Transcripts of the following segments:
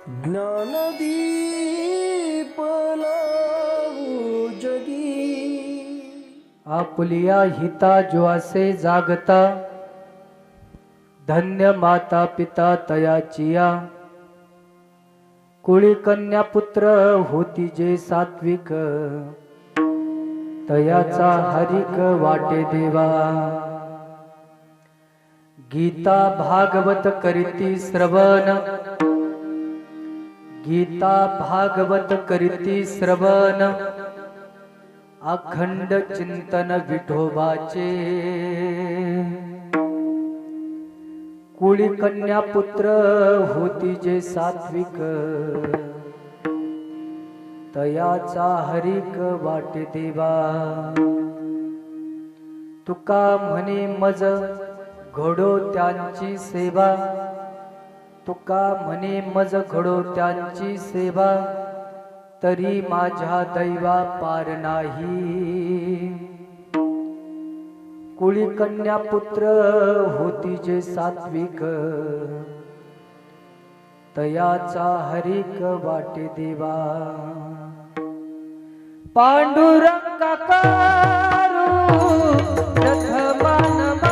ज्ञानदीप लावू जगी, आपुलिया हिता ज्वासे जागता, धन्य माता पिता तयाचिया, कुळी कन्या पुत्र होती जे सात्विक, तयाचा हरिक वाटे देवा। गीता भागवत करीती श्रवण, गीता भागवत करीती श्रवण, अखंड चिंतन विठोबाचे। कुळी कन्या पुत्र होती जे सात्विक, तयाचा हरिक वाटे देवा। तुका म्हणे मज घडो त्यांची सेवा, तुका म्हणे मज घडो त्यांची सेवा, तरी माझ्या दैवा पार नाही। कुळी कन्या पुत्र होती जे सात्विक, तयाचा हरिक वाटे देवा। पांडुरंगा करू प्रथमान मान,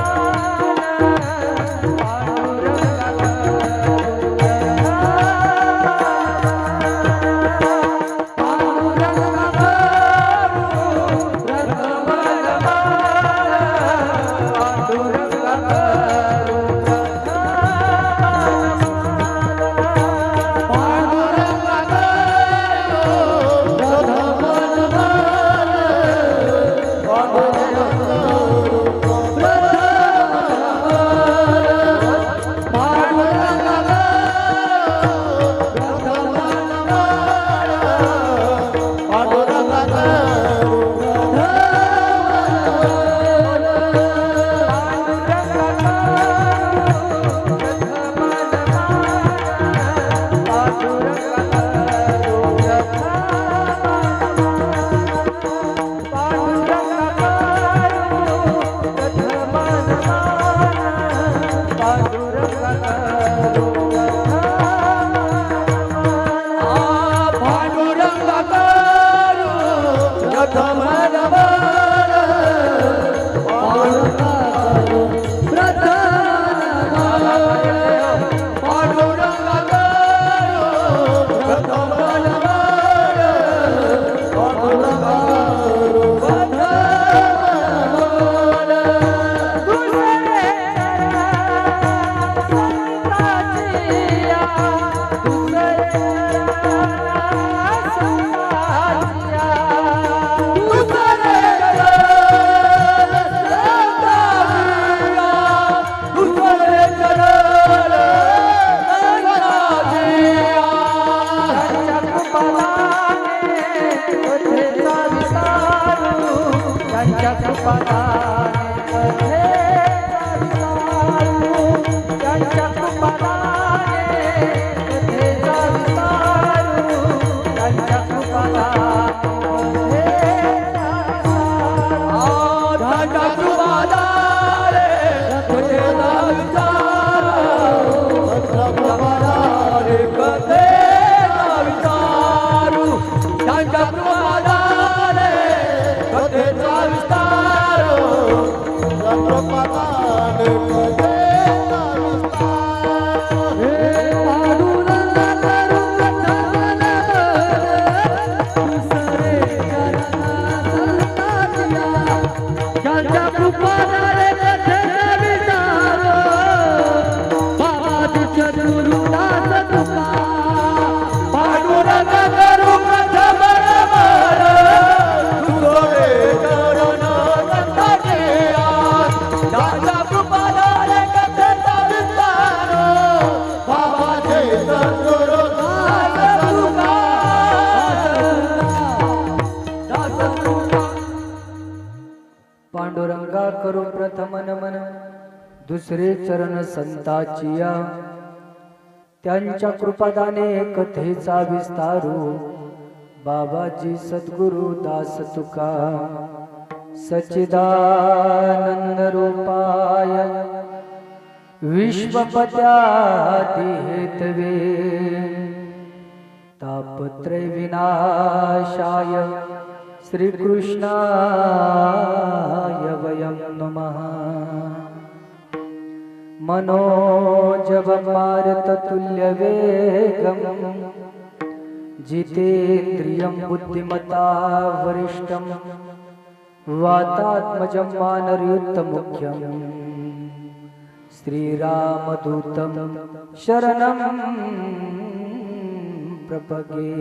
पांडुरंगा पांडुरंगा करू प्रथम नमन, दुसरे चरण संताचिया, त्यांच्या कृपादाने कथेचा विस्तारू। बाबाजी सद्गुरु दास तुका, सच्चिदानंद रूपाय विश्वपत्यादि हेतवे तापत्रय विनाशाय श्रीकृष्णाय वयं नमः। मनोजवं मारुततुल्यवेगं जितेन्द्रियं बुद्धिमता वरिष्ठं वातात्मजं वानरयुक्तमुख्यं श्रीरामदूतं शरणं प्रपगे।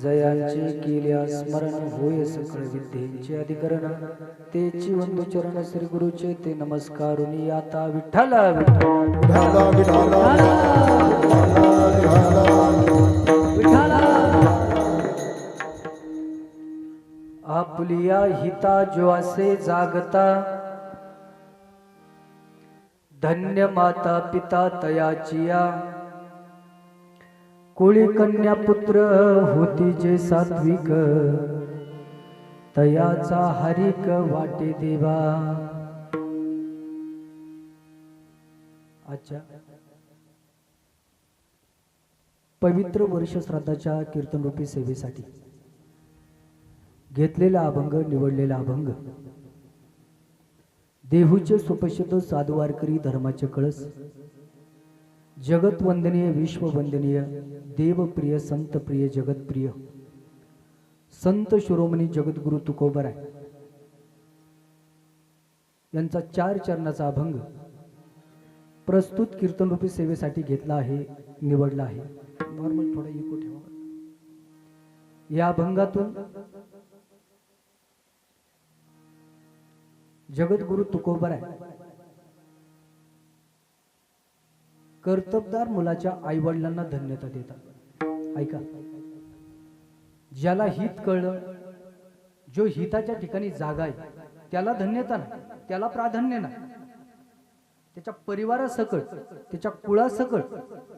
जयांचे केल्या स्मरण होय सकळ विद्येचे अधिकरण, तेची वंदू चरण श्री गुरुचे ते नमस्कारुनी आता विठ्ठल विठ्ठल। आपुलिया हिता जो असे जागता, धन्य माता पिता तयाचिया। कुळी कन्या पुत्र होती जे सात्विक, तयाचा हरिक वाटे देवा। आजच्या पवित्र वर्ष श्राद्धाच्या कीर्तनरूपी सेवेसाठी घेतलेला अभंग, निवडलेला अभंग देहूचे सुप्रसिद्ध साधुवारकरी धर्माचे कळस, जगतवंदनीय विश्ववंदनीय देवप्रिय संतप्रिय जगतप्रिय संत शिरोमणी जगद्गुरु तुकोबराय यांचा 4 चरणाचा अभंग प्रस्तुत कीर्तनरूपी सेवेसाठी घेतला आहे, निवडला आहे। नॉर्मल थोडा इको ठेवा। या अभंगातून जगद्गुरु तुकोबराय कर्तबदार मुलाच्या आईवडिलांना धन्यता देतात। ऐका, ज्याला हित कळलं, जो हिताच्या ठिकाणी जागा आहे, त्याला धन्यता नाही, त्याला प्राधान्य नाही। त्याच्या परिवारासकट, त्याच्या कुळासकट,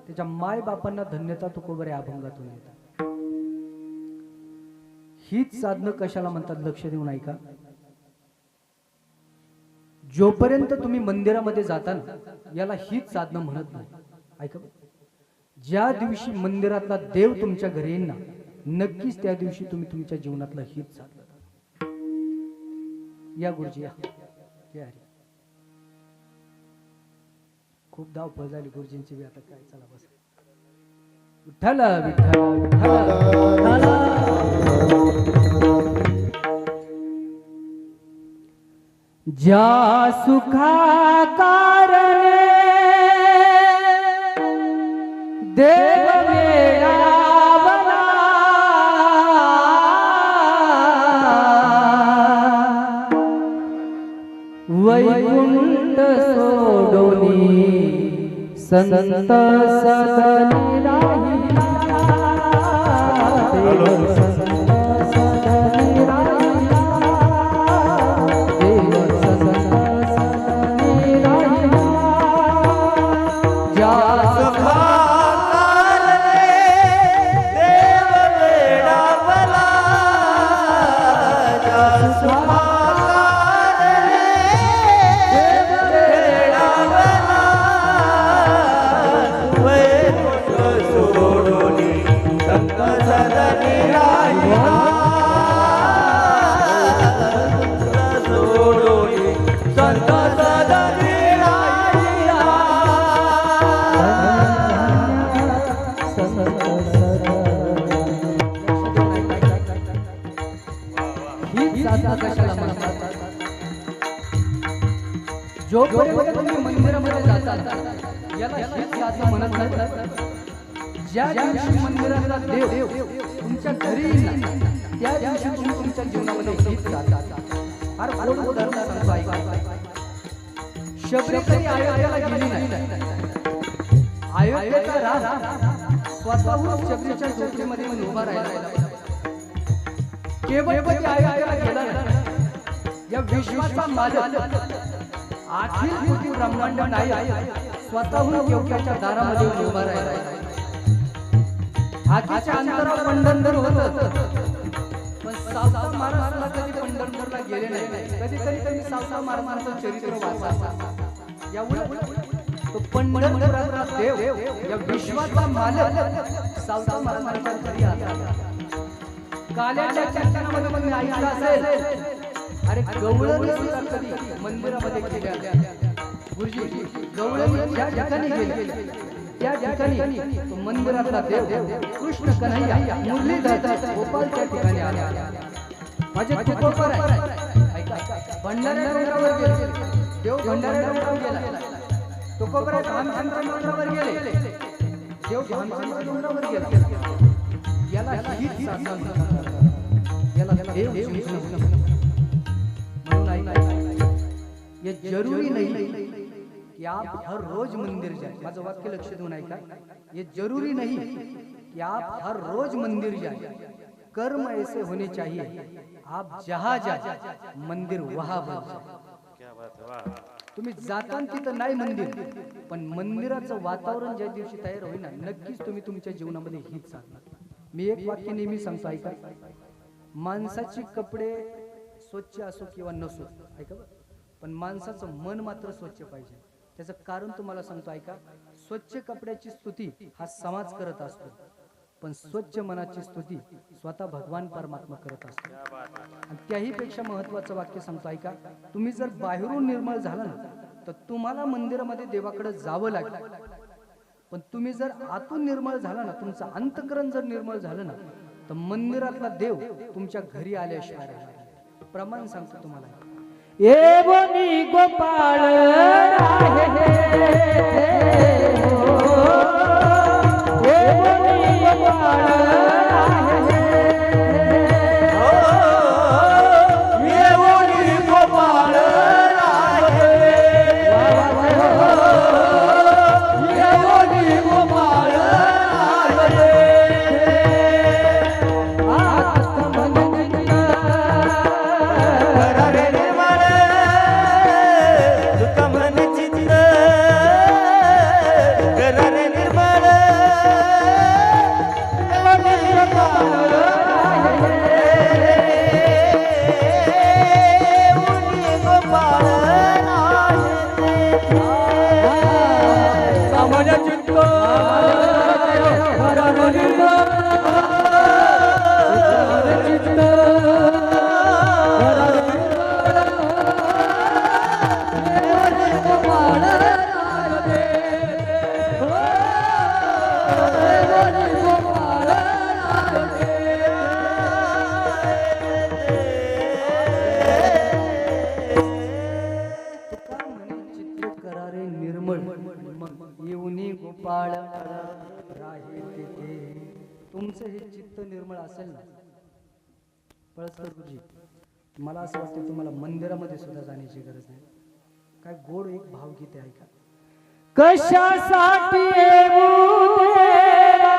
त्याच्या माय बापांना धन्यता तुकोबराय अभंगातून देतात। हित साधनं कशाला म्हणतात लक्ष देऊन ऐका। जोपर्यंत तुम्ही मंदिरामध्ये जाता ना, याला हित साधनं म्हणत नाही। ऐका, ज्या दिवशी मंदिरातला देव तुमच्या घरी येईल ना, नक्कीच त्या दिवशी तुम्ही तुमच्या जीवनातला हित साधलं। या गुरुजी या, खूप धावपळ झाली गुरुजींची बी, आता काय, चला बस। विठ्ठल विठ्ठल विठ्ठल। ज्या सुखा कारणे देव मेळावला, वैकुंठ सोडोनी संत सदनी राहिला। जोपर्यंत तुम्ही मंदिरामध्ये जाता, याला हित साधनं म्हणत नाही। ज्या दिवशी मंदिरातला देव तुमच्या घरी येईल ना, त्या दिवशी तुम्ही तुमच्या जीवनामध्ये हित साधता। फार गोड उदाहरण सांगतो ऐका। शबरी कधी अयोध्येला गेली नाही, अयोध्येचा राजा स्वतःहून शबरीच्या ज्योतीमध्ये उभा राहिला। केवळ कधी अयोध्येला गेला नाही, या विश्वाचा मालक अखिल कोटी ब्रह्मांड नाही स्वतःहून केवक्याच्या दारामध्ये उभा राहिला। हातीच्या अंतरावर पंढरपूर होतं, पण सावता महाराजांना कधी पंढरपूरला गेले नाही। कधी कधी त्यांनी सावता महाराजांचं चरित्र वाचा। यामुळे तो पंढरपुरातला देव या विश्वाचा मालक सावता महाराजांच्या घरी आला. काल्याच्या कीर्तनामध्ये तुम्ही ऐकलं असेल, अरे गवळणी सुद्धा कधी मंदिरामध्ये गेल्या. गुरुजी गवळणी ज्या ठिकाणी गेले त्या ठिकाणी तो मंदिरातला देव कृष्ण कन्हैया मुरलीधर गोपालच्या ठिकाणी आला. माझे तुकोबर आहे, ऐका, भंडारा डोंगरावर गेले देव, भंडारा डोंगरावर गेला. तुकोबर रामचंद्र डोंगरावर गेले देव, रामचंद्र डोंगरावर गेला. याला हीच साधना म्हणतात, याला देव चिंतन म्हणून. ऐका, ये जरूरी नहीं कि आप हर रोज मंदिर जाए. माझं वाक्य लक्ष देऊन ऐका. ये जरूरी नहीं कि आप हर रोज मंदिर जाए. कर्म ऐसे होने चाहिए आप जहां जाए मंदिर वहां बन जाए. तुम्ही जातान तिथं नाही मंदिर, पण मंदिराचं वातावरण ज्या दिवशी तयार होईल ना, नक्कीच तुम्ही तुमच्या जीवनामध्ये हीच साधना. मी एक वाक्य नेहमी सांगतो, ऐका. माणसाचे कपडे स्वच्छ असो किंवा नसो, ऐका, पण माणसाचं मन मात्र स्वच्छ पाहिजे. त्याचं कारण तुम्हाला सांगतो, ऐका. स्वच्छ कपड्याची स्तुती हा समाज करत असतो, पण स्वच्छ मनाची स्तुती स्वतः भगवान परमात्मा करत असतो. आणि त्याही पेक्षा महत्वाचं वाक्य सांगतो, ऐका. तुम्ही जर बाहेरून निर्मळ झाला ना, तर तुम्हाला मंदिरामध्ये देवाकडे जावं लागेल. पण तुम्ही जर आतून निर्मळ झाला ना, तुमचं अंतःकरण जर निर्मळ झालं ना, तर मंदिरातला देव तुमच्या घरी आल्याशिवाय राहणार. प्रमाण सांगतो तुम्हाला. ये बोनी गोपाळ राहे ये बोनी गोपाळ राहे ये बोनी गोपाळ राहे ये बोनी गोपाळ राहे तुमचं हे चित्त निर्मळ असेल ना, पळसकर गुरुजी, मला असं वाटतं तुम्हाला मंदिरामध्ये सुद्धा जाण्याची गरज नाही. काय गोड एक भावगीत आहे, ऐका. कशासाठी येऊ देवा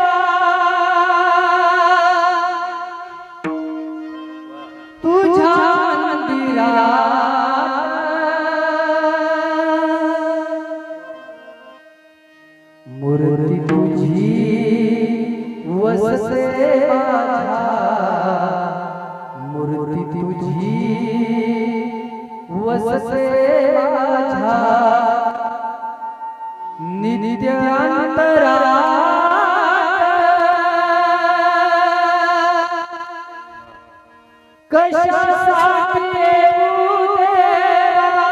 तुझ्या मंदिरात मूर्ती तुझी वसते माझ्या, मूर्ती तुझी वसते माझ्या नित्यांतरा. कशासाठी येऊ देवा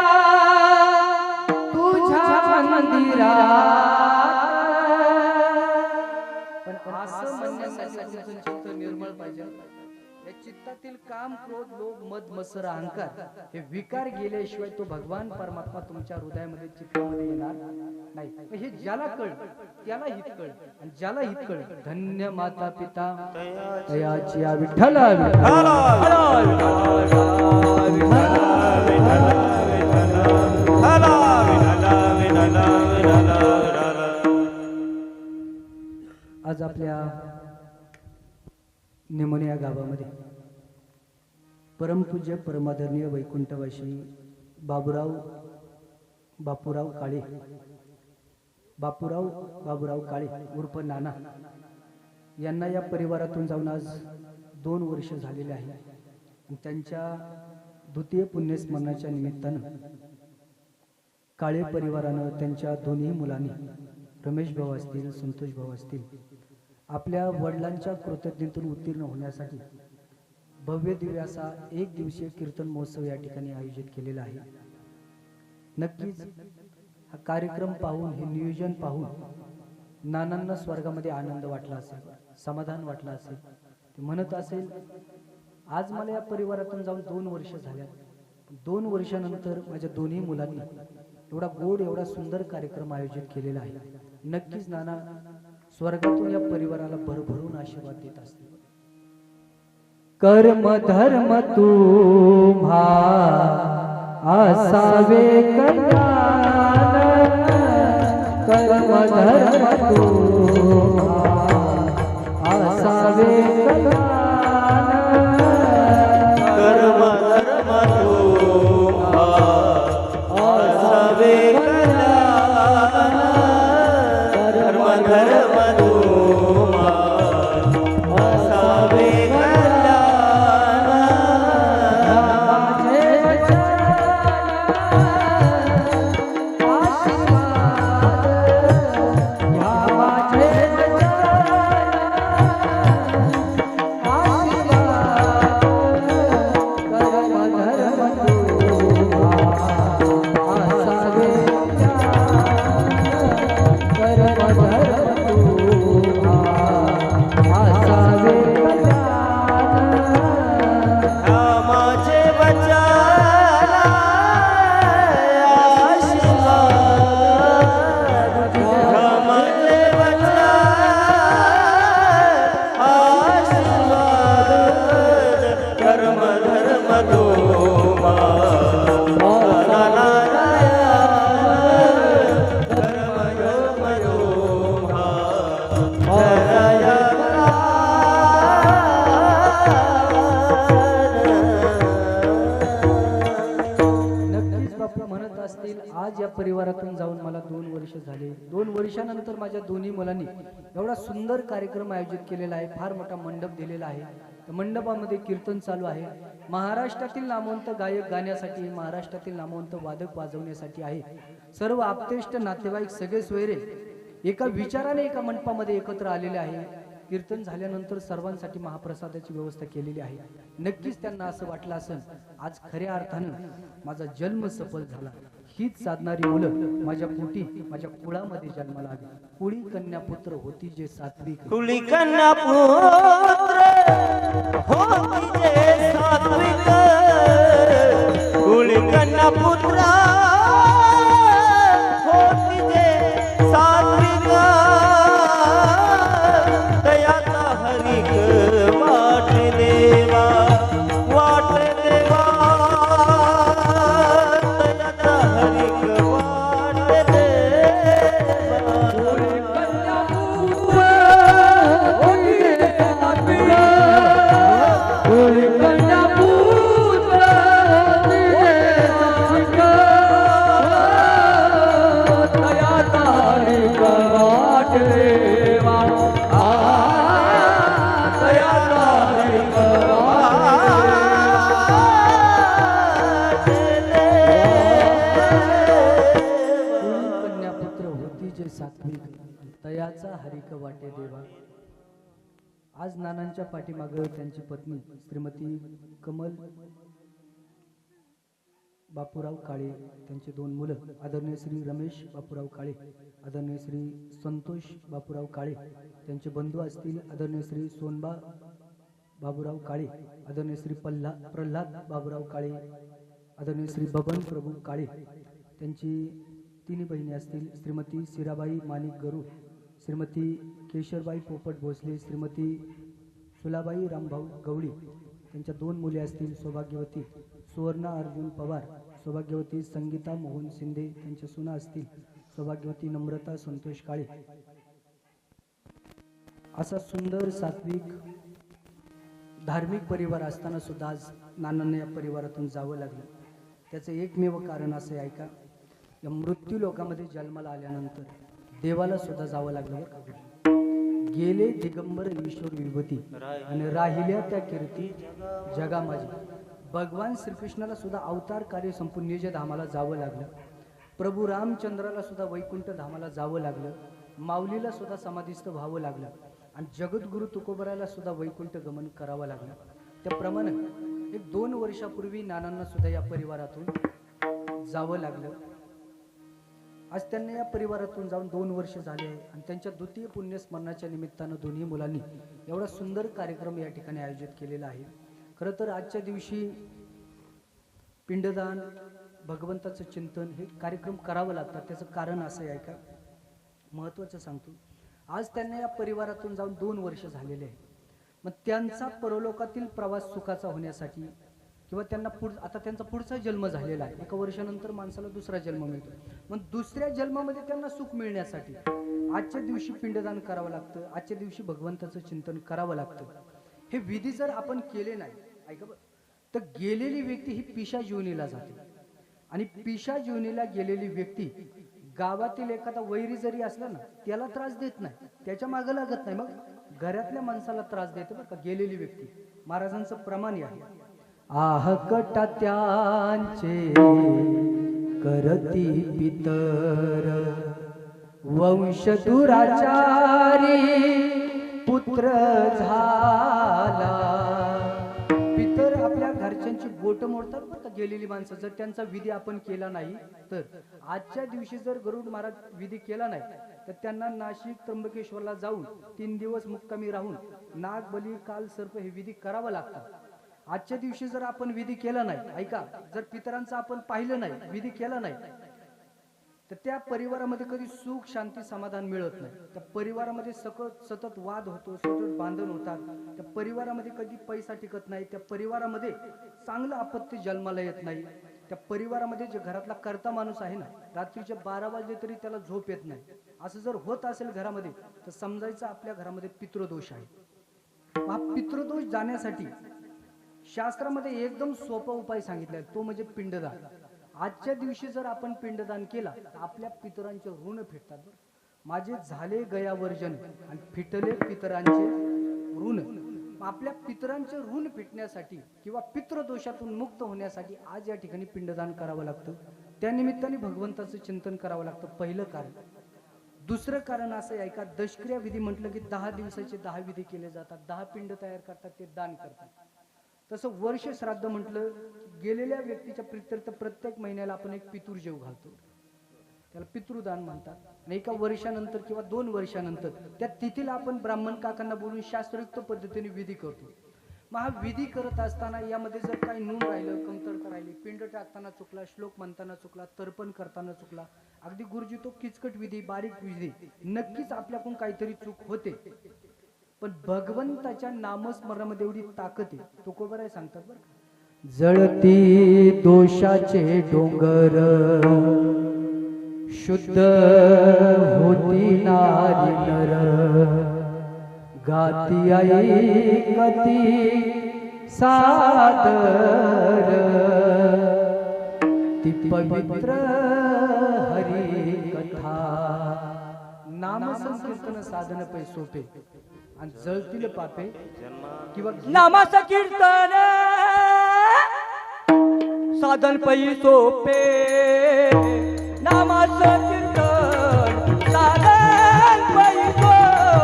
तुझ्या मंदिरात. पण असं म्हणण्यासाठी तुमचं चित्त निर्मळ पाहिजे. या चित्तातील काम, क्रोध, लोभ, मद, मत्सर, अहंकार हे विकार गेल्याशिवाय तो भगवान परमात्मा तुमच्या हृदयामध्ये, चित्तामध्ये येणार नाही. हे ज्याला कळ त्याला हित कळ, आणि ज्याला हित कळ धन्य माता पिता तयाची या विठ्ठला. आज आपल्या निमोनी या गावामध्ये परमपूज्य परमादरणीय वैकुंठवासी बापूराव काळे उर्फ नाना यांना या परिवारातून जाऊन आज 2 वर्ष झालेले आहे. त्यांच्या द्वितीय पुण्यस्मरणाच्या निमित्तानं काळे परिवारानं त्यांच्या दोन्ही मुलांनी रमेश भाऊ असतील संतोष भाऊ असतील आपल्या वडिलांच्या कृतज्ञतेतून उत्तीर्ण होण्यासाठी भव्य दिव्य असा एक दिवसीय कीर्तन महोत्सव या ठिकाणी आयोजित केलेला आहे. नक्कीच हा कार्यक्रम पाहून हे नियोजन पाहून नानांना स्वर्गामध्ये आनंद वाटला असेल, समाधान वाटलं असेल. ते म्हणत असेल आज मला या परिवारातून जाऊन 2 वर्ष झाल्यात, 2 वर्षानंतर माझ्या दोन्ही मुलांनी एवढा गोड एवढा सुंदर कार्यक्रम आयोजित केलेला आहे. नक्कीच नाना स्वर्गातून या परिवाराला भरभरून आशीर्वाद देत असतील. कर्म धर्म तुम्हा असावे कल्याण, कर्म धर्म तुम्हा असावे कल्याण, कर्म धर्म तुम्हा असावे कल्याण, कर्म धर्म तुम्हा असावे कल्याण. आज या परिवारातून जाऊन मला 2 वर्ष झाले. 2 वर्षानंतर माझ्या दोन्ही मुलांनी एवढा सुंदर कार्यक्रम आयोजित केलेला आहे. फार मोठा मंडप दिलेला आहे. त्या मंडपामध्ये कीर्तन चालू आहे. महाराष्ट्रातील नामवंत गायक गाण्यासाठी, महाराष्ट्रातील नामवंत वादक वाजवण्यासाठी आहे. सर्व आप्तेष्ट नातेवाईक सगळे सोयरे एका विचाराने एका मंडपामध्ये एकत्र आलेले आहे. कीर्तन झाल्यानंतर सर्वांसाठी महाप्रसादाची व्यवस्था केलेली आहे. नक्कीच त्यांना असं वाटलं असेल आज खऱ्या अर्थानं माझा जन्म सफल झाला. हीच साधणारी मुलं माझ्या पोटी माझ्या कुळामध्ये जन्माला आली. कुळी कन्या पुत्र होती जे सात्विक, कुळी कन्या पुत्र होती जे सात्विक, कुळी कन्या पुत्र होती जे सात्विक, दयाचा हरिक वाट देवा, वाट देवा, दयाचा हरिक वाट देवा. दयाचा हरिक वाटे देवा. आज नानांच्या पाठीमागे त्यांची पत्नी श्रीमती कमल बापूराव काळे, त्यांचे 2 मुलं आदरणीय श्री रमेश बापूराव काळे, आदरणीय श्री संतोष बापूराव काळे, त्यांचे बंधू असतील आदरणीय श्री सोनबा बाबूराव काळे, आदरणीय श्री प्रल्हाद बाबूराव काळे, आदरणीय श्री बबन प्रभू काळे, त्यांची 3 बहिणी असतील श्रीमती सिराबाई माणिक गरू, श्रीमती केशरबाई पोपट भोसले, श्रीमती सुलाबाई रामभाऊ गवळी, त्यांच्या 2 मुले असतील सौभाग्यवती सुवर्णा अर्जुन पवार, सौभाग्यवती संगीता मोहन शिंदे, त्यांच्या सुना असतील सौभाग्यवती नम्रता संतोष काळे. असा सुंदर सात्विक धार्मिक परिवार असताना सुद्धा आज नानांना या परिवारातून जावं लागलं. त्याचं एकमेव कारण असं आहे का, या मृत्यू लोकांमध्ये जन्माला आल्यानंतर देवाला सुद्धा जावं लागलं. गेले दिगंबर ईश्वर विभूती आणि राहिल्या त्या कीर्ती जगा माझी. भगवान श्रीकृष्णाला सुद्धा अवतार कार्य संपून निज धामाला जावं लागलं. प्रभू रामचंद्राला सुद्धा वैकुंठ धामाला जावं लागलं, माऊलीला सुद्धा समाधीस्थ व्हावं लागलं आणि जगद्गुरु तुकोबराला सुद्धा वैकुंठ गमन करावं लागलं. त्याप्रमाणे एक 2 वर्षापूर्वी नानांना सुद्धा या परिवारातून जावं लागलं. आज त्यांना या परिवारातून जाऊन 2 वर्ष झाले आहे आणि त्यांच्या द्वितीय पुण्यस्मरणाच्या निमित्तानं दोन्ही मुलांनी एवढा सुंदर कार्यक्रम या ठिकाणी आयोजित केलेला आहे. खरं तर आजच्या दिवशी पिंडदान, भगवंताचं चिंतन हे कार्यक्रम करावं लागतात. त्याचं कारण असं आहे का, महत्त्वाचं सांगतो. आज त्यांना या परिवारातून जाऊन 2 वर्ष झालेले आहे. मग त्यांचा परलोकातील प्रवास सुखाचा होण्यासाठी किंवा त्यांना आता त्यांचा पुढचा जन्म झालेला आहे. 1 वर्षानंतर माणसाला दुसरा जन्म मिळतो. मग दुसऱ्या जन्मामध्ये त्यांना सुख मिळण्यासाठी आजच्या दिवशी पिंडदान करावं लागतं, आजच्या दिवशी भगवंताचं चिंतन करावं लागतं. हे विधी जर आपण केले नाही, ऐका बरं, तर गेलेली व्यक्ती ही पिशा जीवनीला जाते आणि पिशा जीवनीला गेलेली व्यक्ती गावातील एखादा वैरी जरी असला ना त्याला त्रास देत नाही, त्याच्या मागं लागत नाही, मग घरातल्या माणसाला त्रास देते बरं का गेलेली व्यक्ती. महाराजांचं प्रमाण आहे, आहकटा त्यांचे करती पितर वंश दुराचारी पुत्र झाला. पितर आपल्या घरच्यांची बोट मोडतात बरं का गेलेली माणसं, जर त्यांचा विधी आपण केला नाही तर. आजच्या दिवशी जर गरुड महाराज विधी केला नाही तर त्यांना नाशिक त्र्यंबकेश्वरला जाऊन 3 दिवस मुक्कामी राहून नाग, बली, काल, सर्प हे विधी करावं लागतात. आजच्या दिवशी जर आपण विधी केला नाही, ऐका, जर पितरांचं आपण पाहिलं नाही, विधी केला नाही, तर त्या परिवारामध्ये कधी सुख, शांती, समाधान मिळत नाही. त्या परिवारामध्ये सतत वाद होतो, सतत भांडण होतात. त्या परिवारामध्ये कधी पैसा टिकत नाही. त्या परिवारामध्ये चांगलं अपत्य जन्माला येत नाही. त्या परिवारामध्ये जे घरातला कर्ता माणूस आहे ना, रात्रीचे 12 वाजले तरी त्याला झोप येत नाही. असं जर होत असेल घरामध्ये तर समजायचं आपल्या घरामध्ये पितृदोष आहे. हा पितृदोष जाण्यासाठी शास्त्रामध्ये एकदम सोपा उपाय सांगितलाय, तो म्हणजे पिंडदान. आजच्या दिवशी जर आपण पिंडदान केला तर आपल्या पितरांचे ऋण फिटतात. माझे झाले गयावर्जन आणि फिटले पितरांचे ऋण. आपल्या पितरांचे ऋण फिटण्यासाठी किंवा पितृदोषातून मुक्त होण्यासाठी आज या ठिकाणी पिंडदान करावं लागतं. त्या निमित्ताने भगवंताचं चिंतन करावं लागतं, पहिलं कारण. दुसरं कारण असं आहे का, दशक्रिया विधी म्हटलं की 10 दिवसाचे 10 विधी केले जातात, 10 पिंड तयार करतात, ते दान करतात. तसं वर्ष श्राद्ध म्हटलं, गेलेल्या व्यक्तीच्या प्रित्यर्थ प्रत्येक महिन्याला आपण एक पितृ जेव घालतो, त्याला पितृदान म्हणतात. आणि 1 वर्षानंतर किंवा 2 वर्षानंतर त्या तिथीला आपण ब्राह्मण काकांना बोलून शास्त्रोक्त पद्धतीने विधी करतो. मग हा विधी करत असताना यामध्ये जर काही नून राहिलं, कमतरता राहिली, पिंड टाकताना चुकला, श्लोक म्हणताना चुकला, तर्पण करताना चुकला, अगदी गुरुजी तो किचकट विधी, बारीक विधी, नक्कीच आपल्याकडून काहीतरी चूक होते. पण भगवंताच्या नामस्मरणामध्ये एवढी ताकद आहे, तुकोबराय सांगतात बरं, जळती दोषाचे डोंगर शुद्ध होती नारी नर, गाती ऐकती सादर, ती पवित्र हरी कथा. नाम संकीर्तन साधन पै सोपे आणि जळतील पापे किंवा नामाचं कीर्तन साधन पै सोपे, नामाचं कीर्तन साधन पै सोपे,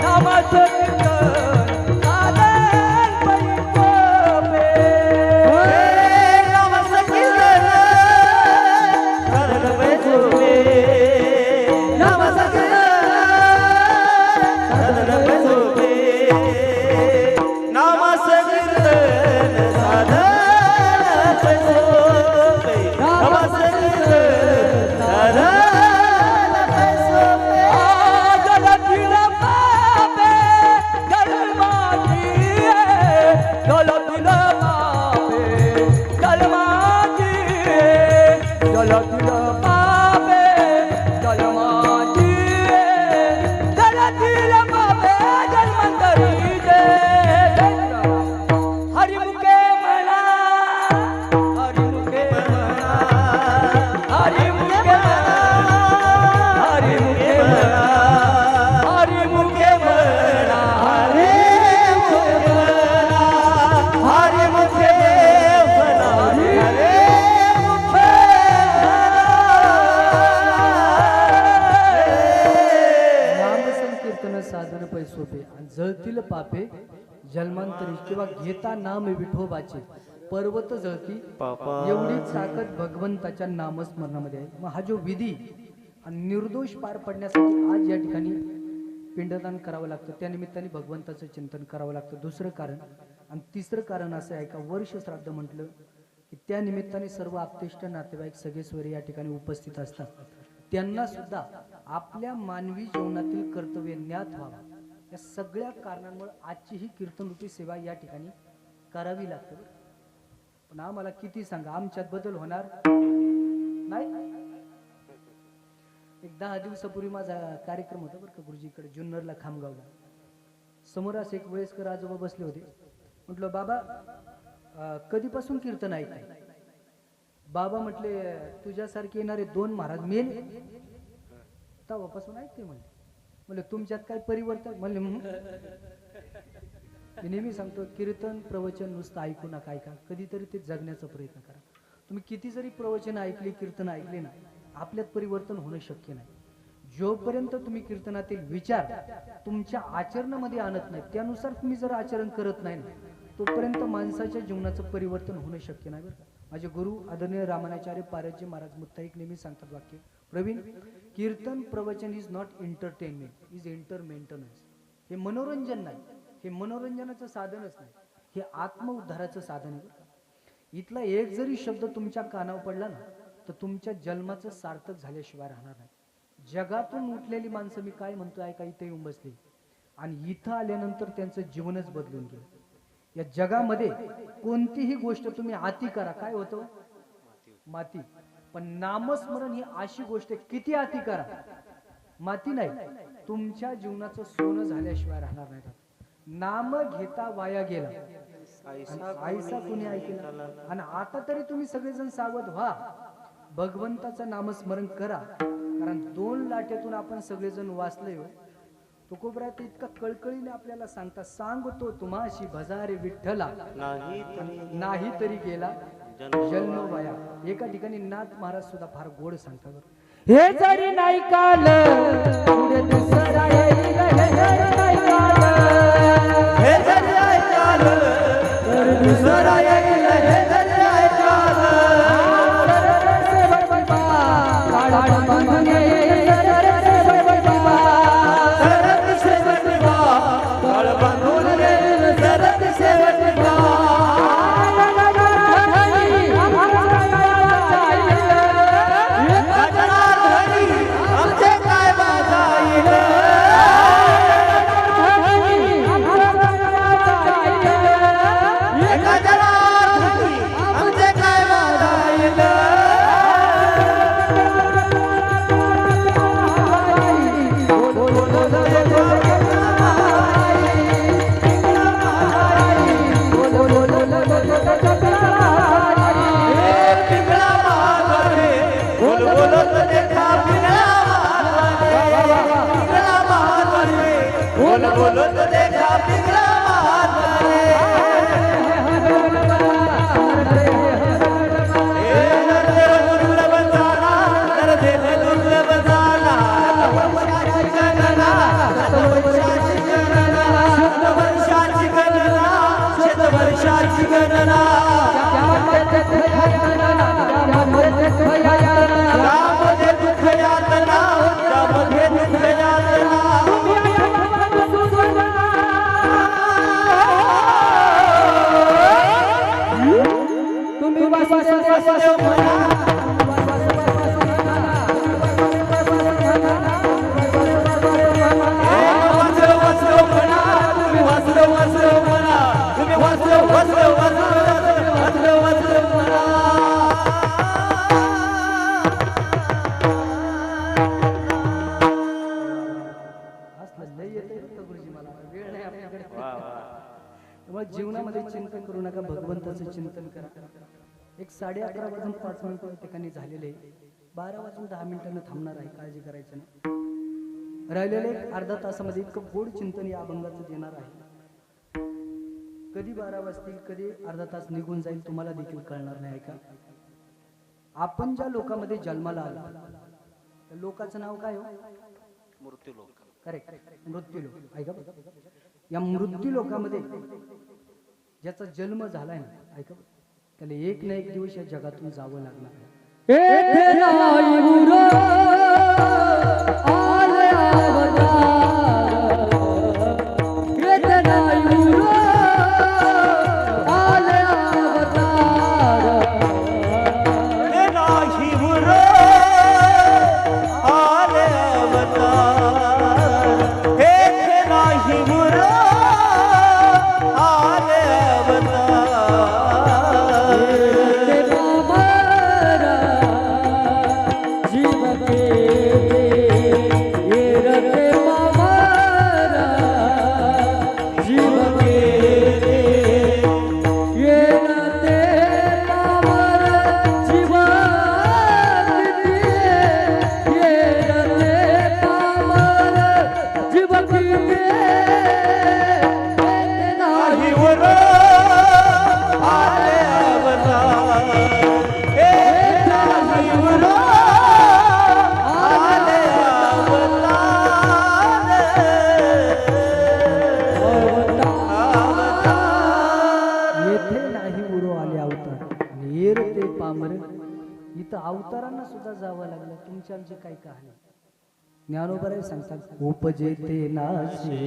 नामाचं कीर्तन साधन पै सोपे. नामाचं कीर्तन साधन पै सोपे, नामाचं कीर्तन साधन पैसोपे आणि जळतील पापे जन्मांतरी किंवा घेता नाम विठोबाचे पर्वत जळती पापा एवढी ताकद भगवंताच्या नामस्मरणामध्ये आहे. मग हा जो विधी आणि निर्दोष पार पडण्यासाठी आज या ठिकाणी पिंडदान करावं लागतं. त्या निमित्ताने भगवंताचं चिंतन करावं लागतं. दुसरं कारण आणि तिसरं कारण असं आहे का वर्ष श्राद्ध म्हटलं की त्या निमित्ताने सर्व आप्तेष्ट नातेवाईक सगळे स्वरे या ठिकाणी उपस्थित असतात. त्यांना सुद्धा आपल्या मानवी जीवनातील कर्तव्य ज्ञात व्हावं या सगळ्या कारणांमुळे आजची ही कीर्तनरूपी सेवा या ठिकाणी करावी लागते. पण आम्हाला किती सांगा आमच्यात बदल होणार नाही. एक 10 दिवसापूर्वी माझा कार्यक्रम होता बरं का गुरुजीकडे जुन्नरला खामगावला. समोर असे एक वयस्कर आजोबा बसले होते. म्हटलं बाबा कधीपासून कीर्तन ऐकताय? बाबा म्हटले तुझ्यासारखे येणारे 2 महाराज मेल तेव्हापासून ऐकते म्हणले. म्हणले तुमच्यात काय परिवर्तन? म्हणले मी नेहमी सांगतो कीर्तन प्रवचन नुसतं ऐकू नका, ऐका कधीतरी ते जगण्याचा प्रयत्न करा. तुम्ही किती जरी प्रवचन ऐकले कीर्तन ऐकले ना आपल्यात परिवर्तन होणं शक्य नाही. जोपर्यंत तुम्ही कीर्तनातील विचार तुमच्या आचरणामध्ये आणत नाही त्यानुसार तुम्ही जर आचरण करत नाही ना तोपर्यंत माणसाच्या जीवनाचं परिवर्तन होणं शक्य नाही. बरं का माझे गुरु आदरणीय रामानाचार्य पारसजी महाराज मुत्ताईक नेहमी सांगतात वाक्य प्रवीण कीर्तन प्रवचन इज नॉट एंटरटेनमेंट इज एंटरमेंटेनन्स. हे मनोरंजन नाही, हे मनोरंजनाचं साधनच नाही, हे आत्मउद्धाराचं साधन आहे. इथला एक जरी शब्द तुमच्या कानावर पडला ना तर तुमच्या जन्माचं सार्थक झाल्याशिवाय राहणार नाही. जगातून उठलेली माणसं मी काय म्हणतोय ऐका इथे येऊन बसली आणि इथं आल्यानंतर त्यांचं जीवनच बदलून गेलं. या जगामध्ये कोणतीही गोष्ट तुम्ही आती करा काय होतं? माती. पण नामस्मरण ही अशी गोष्ट आहे किती आती करा माती नाही, तुमच्या जीवनाचं सोनं झाल्याशिवाय राहणार नाही. नाम घेता वाया गेला आईसा कोणी ऐकला. आणि आता तरी तुम्ही सगळेजण सावध व्हा, भगवंताचं नामस्मरण करा. कारण 2 लाटेतून आपण सगळेजण वाचले. तुकोबरात इतका कळकळीने आपल्याला सांगता सांगतो तुम्हाशी भजारे विठ्ठला नाही तरी गेला जन्म वाया. एका ठिकाणी नाथ महाराज सुद्धा फार गोड सांगतात. हे जरी नाही काल पुढे दुसरा येईल, हे जरी नाही काल हे जरी ऐकाल तर दुसरा येईल, हे जरी ऐकाल काळ बांधून ये सरसे बाबा सरत शेवटवा काळ बांधून रे सरत शेवटवा आमचे काय बाजाईल एका जनार्दनी आमचे काय बाजाईल पिंगळा मागणे बोल बोलत देखा पिंगळा मागणे पिंगळा मागणे बोल बोलत देखा पिंगळा मागणे दुर्लभ झाला तर देह दुर्लभ झाला वर्षाची गणना शतवर्षाची गणना शतवर्षाची गणना शतवर्षाची गणना त्यामध्ये दुःख यातना त्यामध्ये दुःख यातना तुम्ही वासुदेव म्हणा वासुदेव म्हणा तुम्ही वासुदेव म्हणा तुम्ही वासुदेव म्हणा गुरुजी मला वेळ नाही आपल्याकडे. त्यामुळे जीवनामध्ये चिंतन करू नका, भगवंताचं चिंतन करा. एक 11:30 वाजून 5 मिनिटं या ठिकाणी झालेले 12 वाजून 10 मिनिटांना थांबणार आहे, काळजी करायचं नाही. राहिलेले अर्धा तासामध्ये इतकं गोड चिंतन या अभंगाचं देणार आहे. कधी 12 वाजतील कधी अर्धा तास निघून जाईल तुम्हाला देखील कळणार नाही. का आपण ज्या लोकांमध्ये जन्माला आलो त्या लोकांचं नाव काय हो? मृत्यूलोक. करेक्ट, मृत्यूलोक. ऐका बरं. या मृत्यूलोकामध्ये ज्याचा जन्म झालाय ना, ऐका बरं, त्याला एक ना एक दिवस या जगातून जावं लागणार आहे. येथे नाही उरो आले अवतार, येथे नाही उरो आले अवतार, हे नाही उरो आले अवतार, हे नाही उरो आले अवतार. ते बाबरा जीव के ये रते बाबरा जीव के ये रते बाबरा जीव के ये रते बाबरा जीव के नाही उरो आले अवतार, हे नाही उरो आले अवतार. येथे नाही उरो आले अवतार आणि येर ते पामर. इथं अवतारांना सुद्धा जावं लागलं. तुमची आमची काय कहाणी. ज्ञानोबराय सांगतात, उपजे ते नाशे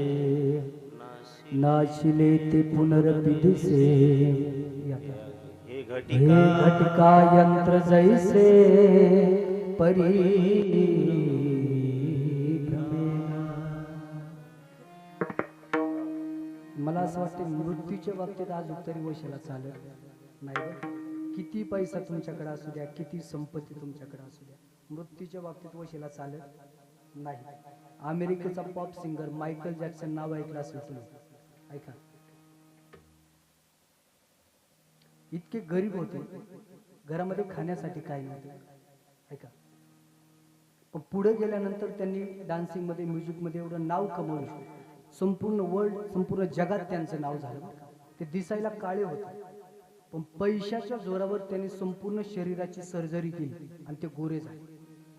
नाशिले ते पुनरपि दिसे. या पहा. हे हे घटिका घटका यंत्र जैसे परी मला असं वाटतं मृत्यूच्या बाबतीत आज तरी वशाला चालत नाही बरं. किती पैसा तुमच्याकडे असू द्या, किती संपत्ती तुमच्याकडे असू द्या, मृत्यूच्या बाबतीत वशाला चालत नाही. अमेरिकेचा पॉप सिंगर मायकल जॅक्सन नाव ऐकलं असेल तुम्ही. ऐका, इतके गरीब होते, घरामध्ये खाण्यासाठी काय नव्हतं. ऐका, पण पुढे गेल्यानंतर त्यांनी डान्सिंग मध्ये, म्युझिक मध्ये एवढं नाव कमवलं, संपूर्ण वर्ल्ड, संपूर्ण जगात त्यांचं नाव झालं. ते दिसायला काळे होते, पण पैशाच्या जोरावर त्यांनी संपूर्ण शरीराची सर्जरी केली आणि ते गोरे झाले.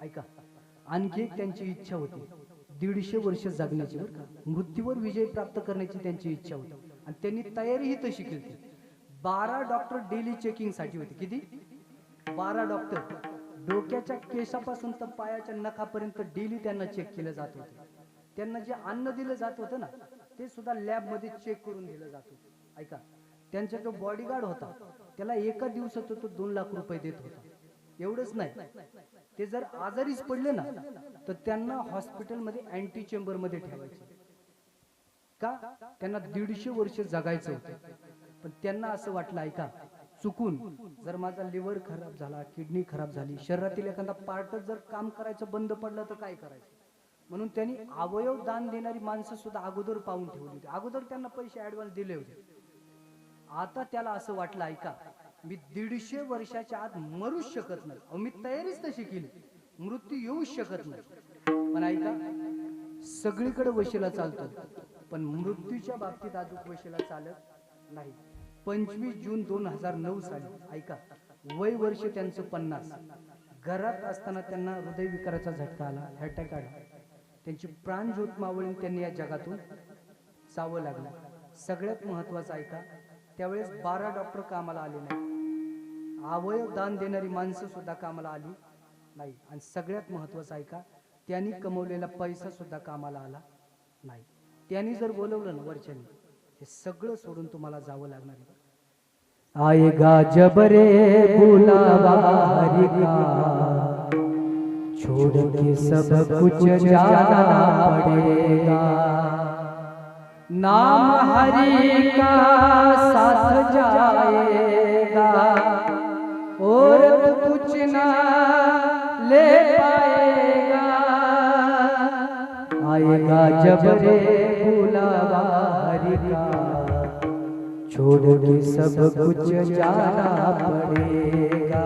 ऐका, आणखी एक त्यांची इच्छा होती, 150 वर्ष जगण्याची बरं का, मृत्यूवर विजय प्राप्त करण्याची त्यांची इच्छा होती. आणि त्यांनी तयारीही तशी केली. 12 डॉक्टर डेली चेकिंग साठी होते. किती? 12 डॉक्टर. डोक्याच्या केसापासून तर पायाच्या नखापर्यंत डेली त्यांना चेक केलं जात होतं. त्यांना जे अन्न दिलं जात होतं ना, ते सुद्धा लॅब मध्ये चेक करून दिलं जात होतं. ऐका, त्यांचा जो बॉडीगार्ड होता त्याला एका दिवसात तो 2 लाख रुपये देत होता. एवढंच नाही, ते जर आजारीच पडले ना तर त्यांना हॉस्पिटलमध्ये अँटी चेंबर मध्ये ठेवायचे. का? त्यांना 150 वर्ष जगायचं होतं. पण त्यांना असं वाटलं, ऐका, चुकून जर माझा लिव्हर खराब झाला, किडनी खराब झाली, शरीरातील एखादा पार्टच जर काम करायचं बंद पडलं तर काय करायचं. म्हणून त्यांनी अवयव दान देणारी माणसं सुद्धा अगोदर पाहून ठेवली होती. अगोदर त्यांना पैसे ऍडव्हान्स दिले होते. आता त्याला असं वाटलं, ऐका, मी 150 वर्षाच्या आत मरूच शकत नाही. मी तयारीच तशी केली, मृत्यू येऊच शकत नाही. पण ऐका, सगळीकडे वशीला चालतो, पण मृत्यूच्या बाबतीत अजून वशीला चालत नाही. 25 जून 2009 साली, ऐका, वय वर्ष त्यांचं 50. घरात असताना त्यांना हृदयविकाराचा झटका आला, अटॅक आला. त्यांची प्राणज्योत मावळून त्यांनी या जगातून जावं लागलं. सगळ्यात महत्वाचं, ऐका, त्यावेळेस 12 डॉक्टर कामाला आले नाही, अवयव दान देणारी माणसं सुद्धा कामाला आली नाही. आणि सगळ्यात महत्वाचं, ऐका, त्यांनी कमवलेला पैसा सुद्धा कामाला आला नाही. त्यांनी जर बोलवलं ना वरच्यानी, हे सगळं सोडून तुम्हाला जावं लागणार आहे. आएगा जब रे बुलावा हरि का, छोड़ के सब कुछ जाना पड़ेगा. नाम हरि का साथ जाएगा और कुछ ना ले पाएगा. आएगा जब रे बुलावा हरि का, छोड़ के सब कुछ जाना पडेगा.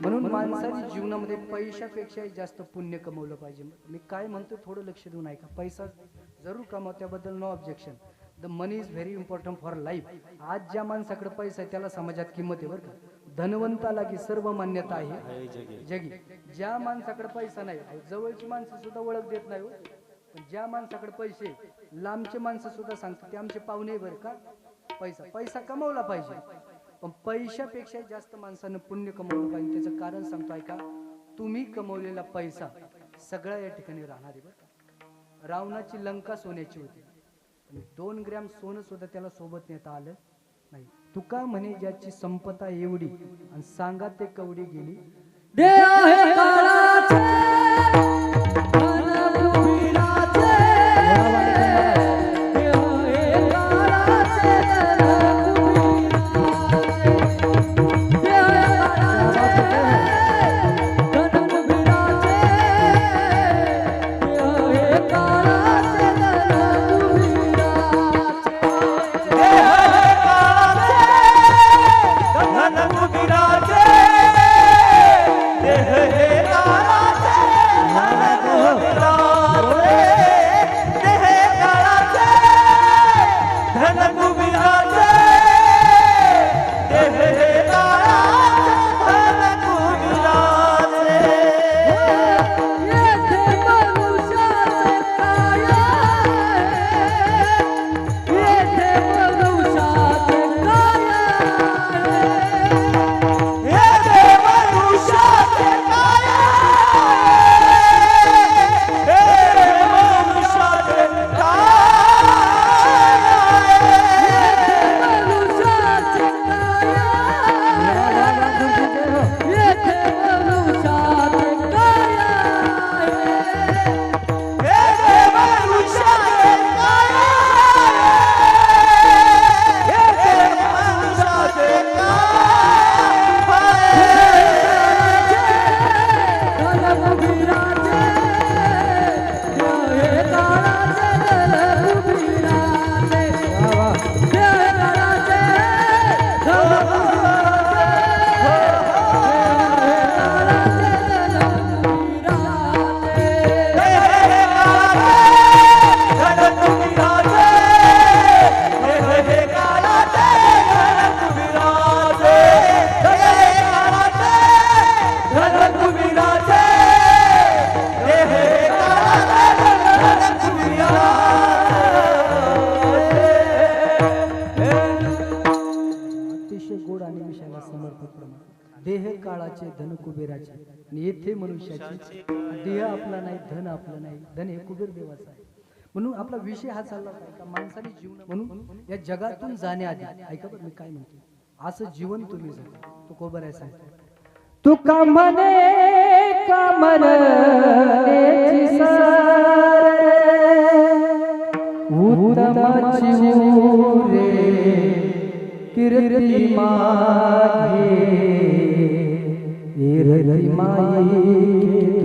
म्हणून माणसाने जीवनामध्ये पैशापेक्षा जास्त पुण्य कमवलं पाहिजे. मी काय म्हणतो थोडं लक्ष देऊन ऐका. पैसा जरूर कमाव, त्याबद्दल no objection. The money is very important for life. आज ज्या माणसाकडे पैसा आहे त्याला समाजात किंमत आहे बरं का. धनवंताला की सर्व मान्यता आहे आहे जगी. जगी. ज्या माणसाकडे पैसा नाही, जवळची माणसं सुद्धा ओळख देत नाही हो. पण ज्या माणसाकडे पैसे, लांबचे माणसं सुद्धा सांगतात ते आमचे पाहुणे बरं का. पैसा पैसा कमवला पाहिजे, पण पैशापेक्षा जास्त माणसानं पुण्य कमवलं पाहिजे. त्याचं कारण सांगतो ऐका. तुम्ही कमवलेला पैसा सगळा या ठिकाणी राहणार आहे बरं का. रावणाची लंका सोन्याची होती आणि 2 ग्रॅम सोनं सुद्धा त्याला सोबत नेता आलं नाही. तुका म्हणे ज्याची संपदा एवढी आणि सांगा ते कवडी गेली. दे आहे काळाचे धन कुबेराचे, दे आहे काळाचे धन कुबेराचे, दे आहे काळाचे धन कुबेराचे, दे आहे काळाचे धन कुबेराचे. धन कुबेराचे, देह हे काळाचे, धन कुबेराचे, देह काळाचे, धन कुबेराचे, देह हे काळाचे, धन कुबेराचे. येथे मनुष्याचे काय आहे, येथे मनुष्याचे काय आहे, हे देव मनुष्याचे काय आहे, हे मनुष्याचे काय आहे. मनुष्याचे काय आहे, येथे मनुष्याचे काय आहे. हे देव मनुष्याचे काय आहे, हे मनुष्याचे अतिशय गोड आणि विषयाला समर्पित प्रमाण. देह काळाचे धन कुबेराचे आणि येथे मनुष्याचे. देह आपला नाही, धन आपलं नाही, धन हे कुबेर देवाचं आहे. म्हणून आपला विषय हा चालला होता का माणसाने जीवन म्हणून या जगातून जाण्याआधी ऐका बरं मी काय म्हणतो. असं जीवन तुम्ही जगा. तो कोबर आहे सांगतो. तुका म्हणे कमरण्याची सार, उत्तमाची रे कीर्ती मागे, कीर्ती माई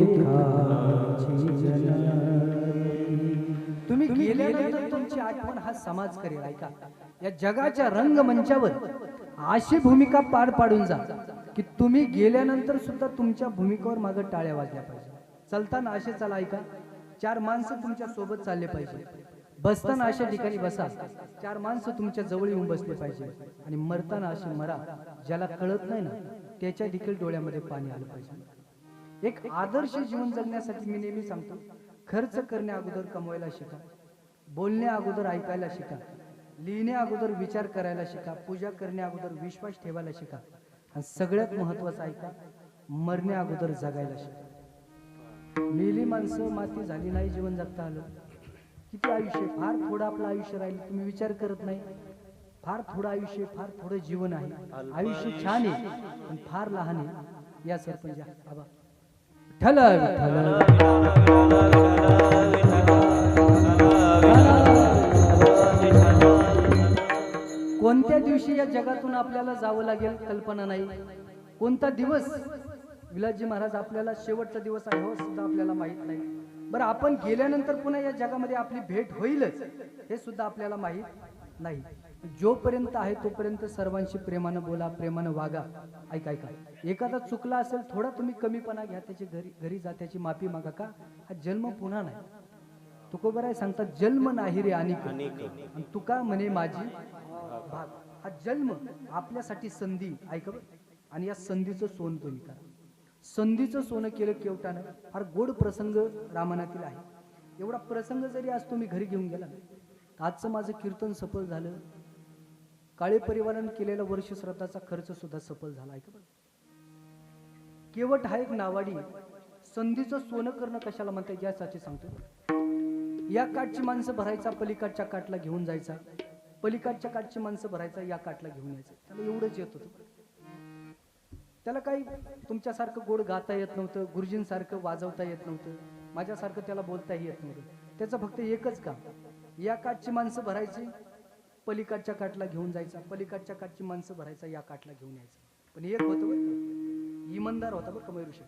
दुःखाची जननी. तुम्ही गेल्यानंतर तुमची आठवण हा समाज करेल. ऐका, या जगाच्या रंगमंचावर अशी भूमिका पार पाडून जा की तुम्ही गेल्यानंतर सुद्धा तुमच्या भूमिकेवर मागे टाळ्या वाजल्या पाहिजे. चलताना असे चला. ऐका, 4 माणसं तुमच्या सोबत चालले पाहिजे. बसताना अशा ठिकाणी बसा, 4 माणसं तुमच्या जवळ येऊन बसले पाहिजे. आणि मरताना असे मरा ज्याला कळत नाही ना त्याच्या देखील डोळ्यामध्ये पाणी आलं पाहिजे. एक आदर्श जीवन जगण्यासाठी मी नेहमी सांगतो, खर्च करण्या अगोदर कमवायला शिका, बोलण्या अगोदर ऐकायला शिका, लिहिण्या अगोदर विचार करायला शिका, पूजा करण्या अगोदर विश्वास ठेवायला शिका, आणि सगळ्यात महत्वाचं ऐका, मरण्या अगोदर जगायला शिका. मेली माणसं माती झाली नाही जीवन जगता आलं. किती आयुष्य, फार थोडं आपलं आयुष्य राहिलं. तुम्ही विचार करत नाही, फार थोडं आयुष्य, फार थोडं जीवन आहे. आयुष्य छान आहे पण फार लहान आहे. या सरपंच बाबा ठल कोणत्या दिवशी या जगातून आपल्याला जावं लागेल कल्पना नाही. कोणता दिवस विलासजी महाराज आपल्याला शेवटचा दिवस आहे हो सुद्धा आपल्याला माहित नाही. बरं, आपण गेल्यानंतर पुन्हा या जगामध्ये आपली भेट होईलच हे सुद्धा आपल्याला माहित नाही. जोपर्यंत आहे तोपर्यंत सर्वांशी प्रेमानं बोला, प्रेमानं वागा. ऐका ऐका, एखादा चुकला असेल थोडा तुम्ही कमीपणा घ्या, त्याची घरी जा, त्याची माफी मागा. का हा जन्म पुन्हा नाही. तुकोबर आहे सांगतात, जन्म नाही रे अनेक, आणि तुका म्हणे माझी भाग. हा जन्म आपल्यासाठी संधी. ऐका बरं, आणि या संधीचं सोनं तुम्ही करा. संधीचं सोनं केलं केवटानं. फार गोड प्रसंग रामायणातील आहे. एवढा प्रसंग जरी आज तुम्ही घरी घेऊन गेला ना, तर आजचं माझं कीर्तन सफल झालं. काळे परिवारानं केलेला वर्ष श्राद्धाचा खर्च सुद्धा सफल झाला आहे का बरं. केवट हा एक नावाडी. संधीचं सोनं करणं कशाला म्हणतात यासाठी सांगतो. या काठची माणसं भरायचा, पलीकडच्या काठला घेऊन जायचा. पलीकडच्या काठची माणसं भरायचा, या काठला घेऊन यायचं. त्याला एवढंच येत होतं. त्याला काही तुमच्यासारखं गोड गाता येत नव्हतं, गुरुजींसारखं वाजवता येत नव्हतं, माझ्यासारखं त्याला बोलताही येत नव्हतं. त्याचं फक्त एकच काम, या काठची माणसं भरायची, पलीकडच्या काठला घेऊन जायचा. पलीकडच्या काठची माणसं भरायचा, या काठला घेऊन यायचं. पण एक होतं बरं का, इमानदार होता बरं का मयूरशे.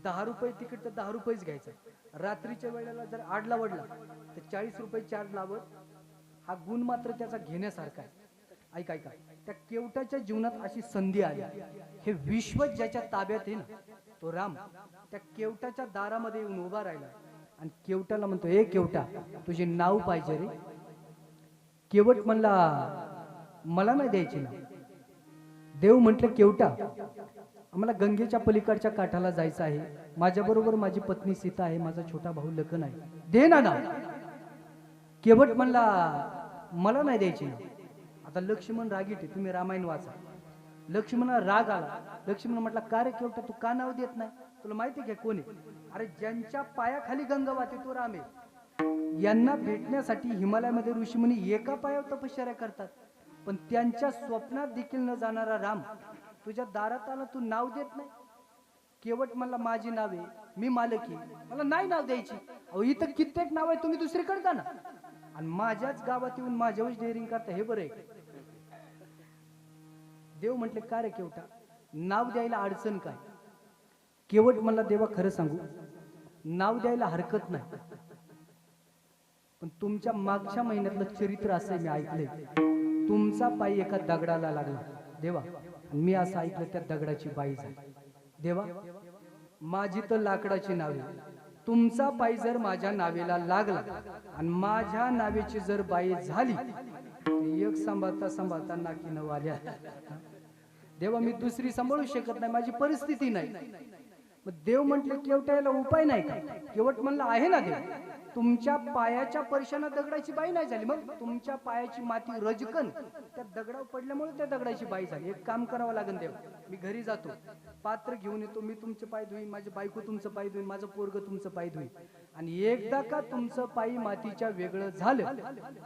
10 रुपये तिकीट तर 10 रुपयेच घ्यायचं. रात्रीच्या वेळेला जर आडला वडला तर 40 रुपये चार्ज लावत. हा गुण मात्र त्याचा घेण्यासारखा आहे. ऐका ऐका, त्या केवटाच्या जीवनात अशी संधी आली. हे विश्व ज्याच्या ताब्यात आहे ना, तो राम त्या केवटाच्या दारामध्ये येऊन उभा राहिला आणि केवटाला म्हणतो, ए केवटा, तुझे नाव पाहिजे रे. केवट म्हणला, मला नाही द्यायची ना. देव म्हटलं, केवटा, आम्हाला गंगेच्या पलीकडच्या काठाला जायचं आहे. माझ्याबरोबर माझी पत्नी सीता आहे, माझा छोटा भाऊ लखन आहे, दे ना नाव. केवट म्हणला, मला नाही द्यायची ना. आता लक्ष्मण रागीट आहे, तुम्ही रामायण वाचा. लक्ष्मणाला राग आला. लक्ष्मण म्हटला, का रे केवटा, तू का नाव देत नाही? तुला माहिती आहे का कोण आहे? अरे ज्यांच्या पायाखाली गंगा वाहते तो राम आहे. यांना भेटण्यासाठी हिमालयामध्ये ऋषीमुनी एका पायावर तपश्चर्या करतात. पण त्यांच्या स्वप्नात देखील न जाणारा राम तुझ्या दारात आला, तू नाव देत नाही. केवट म्हणला, माझी नाव आहे, मी मालक आहे, मला नाही नाव द्यायची. अहो इथं कित्येक नाव आहे, तुम्ही दुसरीकडे जा ना. आणि माझ्याच गावात येऊन माझ्यावरच डेअरिंग करता, हे बरं आहे. देव म्हटले, का रे केवटा, नाव द्यायला अडचण काय? केवट म्हणला, देवा खरं सांगू, नाव द्यायला हरकत नाही, पण तुमच्या मागच्या महिन्यातलं चरित्र असं मी ऐकलंय. तुमचा पाय एका दगडाला लागला देवा, मी असं ऐकलं त्या दगडाची बाई झाली. देवा, माझी तर लाकडाची नावे, तुमचा पाय जर माझ्या नावेला लागला आणि माझ्या नावेची जर बाई झाली, एक सांभाळता सांभाळता नाकी नऊ आल्या. देवा, मी दुसरी सांभाळू शकत नाही, माझी परिस्थिती नाही. मग देव म्हटले, केवटायला उपाय नाही का? केवट म्हणला, आहे ना देव. तुमच्या पायाच्या परशानं दगडाची बाई नाही झाली, मग तुमच्या पायाची माती रजकन त्या दगडावर पडल्यामुळे त्या दगडाची बाई झाली. एक काम करावं लागेल देव, मी घरी जातो, पात्र घेऊन येतो, मी तुमचे पाय धुईन, माझी बायको तुमचं पाय धुईन, माझं पोरग तुमचं पाय धुईन. आणि एकदा का तुमचं पायी मातीच्या वेगळं झालं,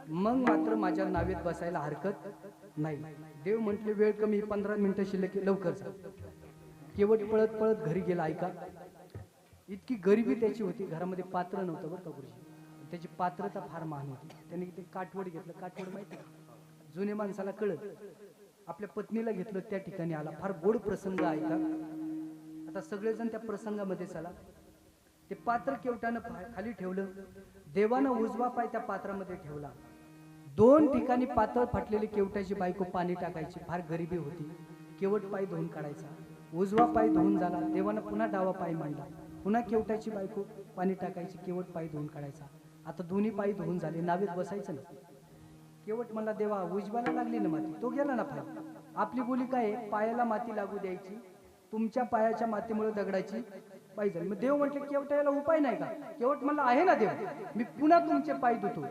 मग मात्र माझ्या नावेत बसायला हरकत नाही. देव म्हटले, वेळ कमी, 15 मिनिटं शिल्लक, लवकर जा. केवट पळत पळत घरी गेला. ऐका, इतकी गरिबी त्याची होती, घरामध्ये पात्र नव्हतं बरं का गुरुजी. त्याची पात्रता फार महान होती. त्याने ते काठवड घेतलं. काठवड माहिती, जुन्या माणसाला कळत. आपल्या पत्नीला घेतलं, त्या ठिकाणी आला. फार गोड प्रसंग. ऐका, आता सगळेजण त्या प्रसंगामध्ये चला. ते पात्र केवटानं खाली ठेवलं. देवानं उजवा पाय त्या पात्रामध्ये ठेवला. 2 ठिकाणी पातळ फाटलेली केवटाची बायको पाणी टाकायची. फार गरिबी होती. केवट पाय धुवून काढायचा. उजवा पाय धुवून झाला, देवानं पुन्हा डावा पाय मांडला. पुन्हा केवटाची बायको पाणी टाकायची, केवट पाय धुवून काढायचा. आता दोन्ही पाय धुवून झाले, नावेत बसायचं ना. केवट म्हणला, देवा, उजव्याला लागली ना माती, तो गेला ना पाय. आपली बोली काय आहे, पायाला माती लागू द्यायची. तुमच्या पायाच्या मातीमुळे दगडाची बाई झाली. मग देव म्हटले, केवटायला उपाय नाही का? केवट म्हणला, आहे ना देव, मी पुन्हा तुमचे पाय धुतो.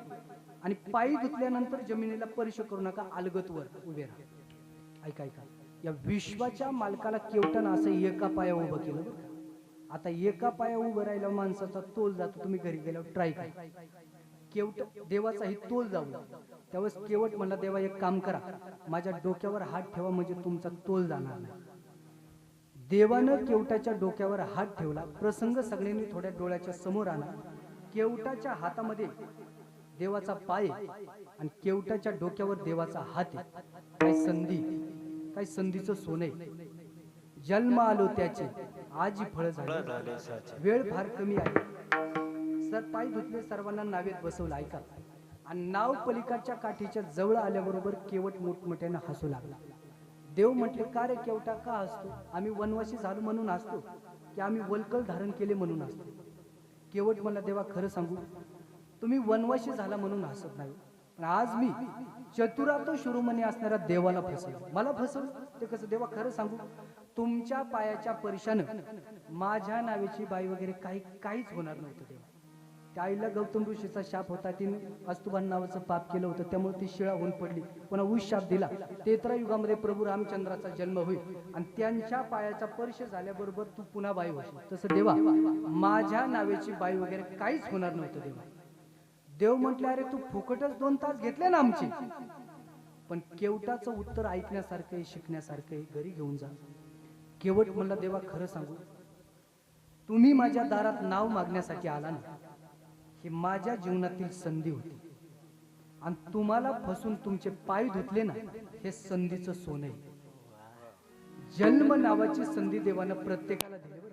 आणि पाय धुतल्यानंतर जमिनीला स्पर्श करू नका, अलगतवर उभे राहा. ऐका ऐका, या विश्वाच्या मालकाला केवटानं असं एका पाया उभं केलं. आता एका पाया उभं राहिला माणसाचा तोल जातो. तुम्ही घरी गेल्यावर ट्राय करा. केवट देवाचाही तोल जाऊ. त्यावेळेस केवट म्हणला, देवा, एक काम करा, माझ्या डोक्यावर हात ठेवा, म्हणजे तुमचा तोल जाणार नाही. देवानं केवटाच्या डोक्यावर हात ठेवला. प्रसंग सगळ्यांनी थोड्या डोळ्याच्या समोर आणा. केवटाच्या हातामध्ये देवाचा पाय आणि केवटाच्या डोक्यावर देवाचा हात आहे. काय संधी, काय संधीचं सोने. जन्म आलो त्याचे, आजी फळ झाले, वेळ फार कमी आहे. सर पाय धुतले, सर्वांना नावेत बसवलं. ऐका, आणि नाव पलीकडच्या काठीच्या जवळ आल्याबरोबर केवट मोठमोठ्यानं हसू लागला. देव म्हटले, का रे केवटा, का हसतो? आम्ही वनवासी झालो म्हणून हसतो, की आम्ही वल्कल धारण केले म्हणून हसतो? केवट म्हणला, देवा, खरं सांगू, तुम्ही वनवासी झाला म्हणून हसत नाही, पण आज मी चतुरातो शिरोमणी असणाऱ्या देवाला फसवलं. मला फसवलं ते कसं? देवा, खरं सांगू, तुमच्या पायाच्या परशानं माझ्या नावेची बाई वगैरे काहीच होणार नव्हतं देवा. त्या आईला गौतम ऋषीचा शाप होता, तिने अस्तुभान नावाचं पाप केलं होतं, त्यामुळे ती शिळा होऊन पडली. पुन्हा उष शाप दिला. त्रेतायुगामध्ये प्रभू रामचंद्राचा जन्म होईल आणि त्यांच्या पायाचा स्पर्श झाल्याबरोबर तू पुन्हा बाई होशील. तसं देवा माझ्या नावेची बाई वगैरे काहीच होणार नव्हतं देवा. देव म्हटले, अरे तू फुकटच 2 तास घेतले ना आमचे, पण केवटाचं उत्तर ऐकण्यासारखं आहे, शिकण्यासारखं आहे, घरी घेऊन जा. केवट म्हणला, देवा खरं सांगू, तुम्ही माझ्या दारात नाव मागण्यासाठी आला ना, ही माझ्या जीवनातील संधी होती आणि तुम्हाला फसून तुमचे पाय धुतले ना, हे संधीचं सोनं आहे. जन्म नावाची संधी देवानं प्रत्येकाला दिली बरं.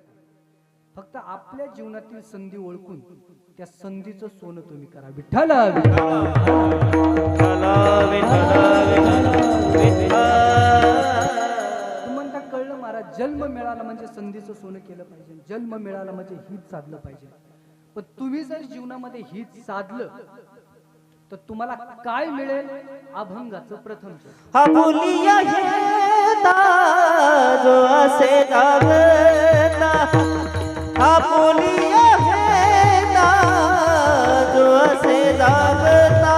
फक्त आपल्या जीवनातील संधी ओळखून त्या संधीचं सोनं तुम्ही करा. विठ्ठल तुम्हाला कळलं महाराज, जन्म मिळाला म्हणजे संधीचं सोनं केलं पाहिजे, जन्म मिळाला म्हणजे हित साधलं पाहिजे. पण तुम्ही जर जीवनामध्ये हित साधलं तर तुम्हाला काय मिळेल? अभंगाचं प्रथम हा बोलिया घेता जो असे जागता, हा बोलिया घेता जो असे जागता,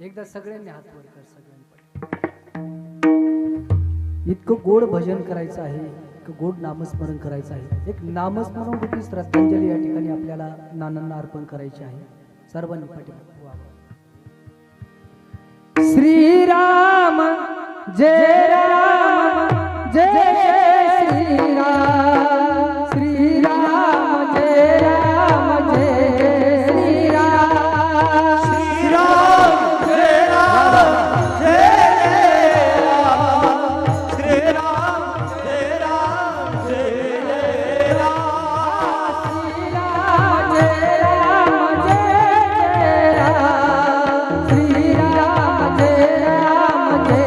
एकदा सगळ्यांनी हात वर कर. सगळ्यांनी इतकं गोड भजन करायचं आहे, इतकं गोड नामस्मरण करायचं आहे. एक नामस्मरण रूपी श्रद्धांजली या ठिकाणी आपल्याला नानांना अर्पण करायची आहे. सर्वांनी पाठीमागे श्रीराम जय राम जय श्रीराम, श्रीराम जय राम जय श्रीराम, श्रीराम जय राम जय राम, श्रीराम जय राम जय राम, श्रीराम जय राम जय राम, श्रीराम जय राम जय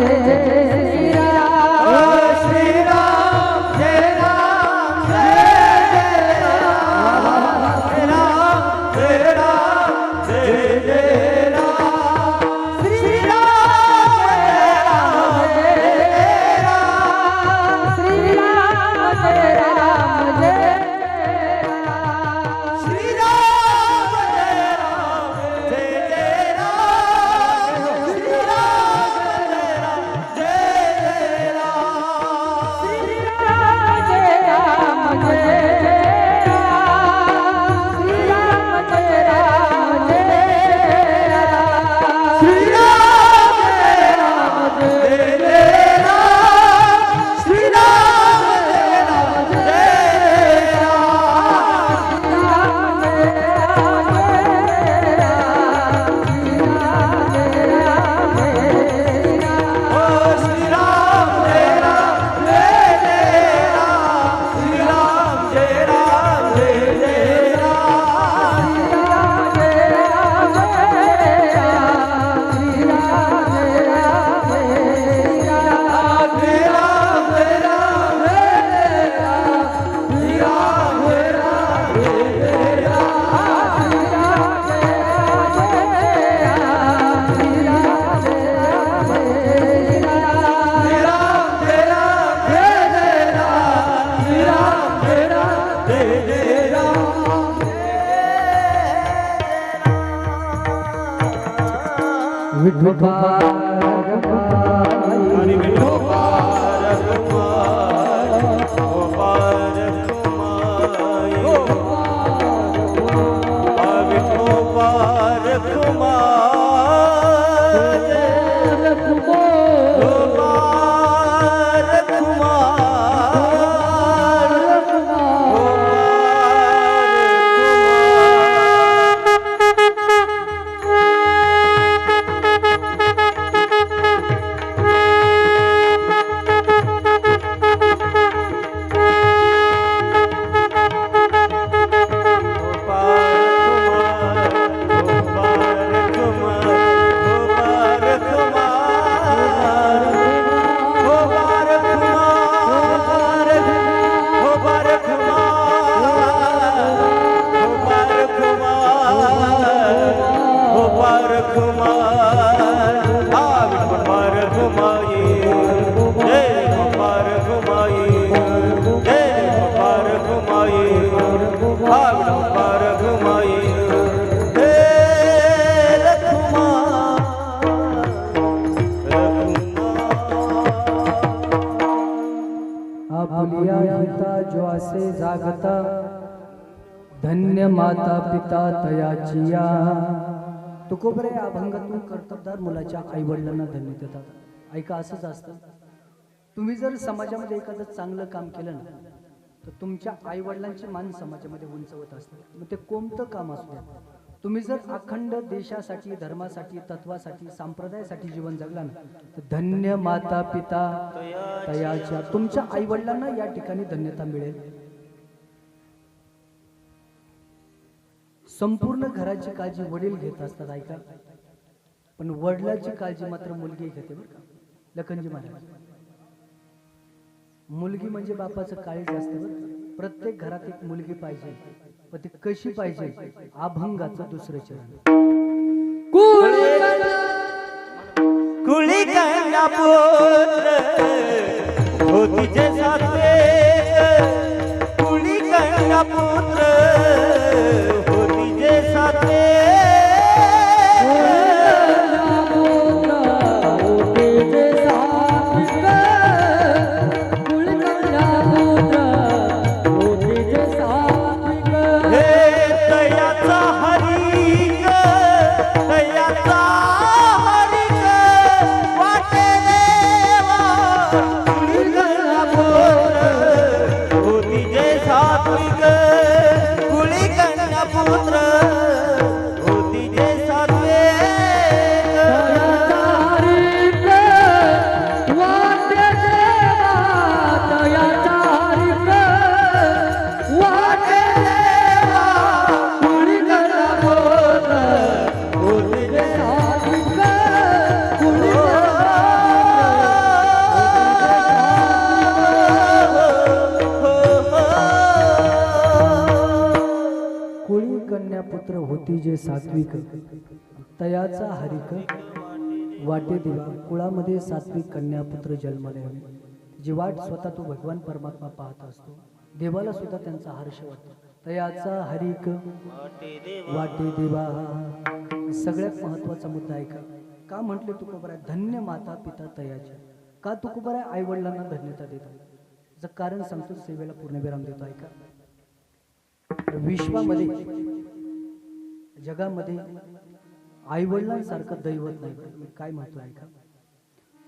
विठोबा आणि विठोबा रखुमाई, विठोबा रखुमाई, विठोबा रखुमाई, विठोबा आपुलिया हिता ज्वासे जागता धन्य माता पिता तयाचिया. तुकोबरे अभंगातून कर्तबदार मुलाच्या आई वडिलांना धन्य देतात. ऐका, असंच असतं. तुम्ही जर समाजामध्ये एखादं चांगलं काम केलं ना, तर तुमच्या आई वडिलांची मान समाजामध्ये उंचवत असते. मग ते कोणतं काम असू द्या. तुम्ही जर अखंड देशासाठी, धर्मासाठी, तत्वासाठी, संप्रदायासाठी जीवन जगला ना, तर धन्य माता पिता तयाच्या. तुमच्या आई वडिलांना या ठिकाणी धन्यता मिळेल. संपूर्ण घराची काळजी वडील घेत असतात. ऐका, पण वडिलाची काळजी मात्र मुलगी घेते बरं का. लखनजी महाराज, मुलगी म्हणजे बापाचं काळीज असतं बरं का. प्रत्येक घरात एक मुलगी पाहिजे, पण ती कशी पाहिजे. अभंगाचं दुसरं चरण. कुळी कन्या पुत्र होती जे सातवे, कुळी कन्या पुत्र होती जे सातवे, पुत्र होती जे सात्विक, तयाचा हरिक वाटे दिवा. कुळामध्ये सात्विक कन्या पुत्र जन्माला यावे. जी वाट स्वतः तो भगवान परमात्मा पाहत असतो. देवाला सुद्धा त्यांचा हर्ष वाटतो. तयाचा हरिक वाटे दिवा. सगळ्यात महत्वाचा मुद्दा आहे का म्हटले तुकोबराय धन्य माता पिता तयाच्या. का तुकोबराय आई वडिलांना धन्यता देतात. कारण सांगतो, सेवेला पूर्णविराम देतो. ऐका, विश्वामध्ये, जगामध्ये आई वडिलांसारखं दैवत नाही. मी काय म्हणतो ऐका.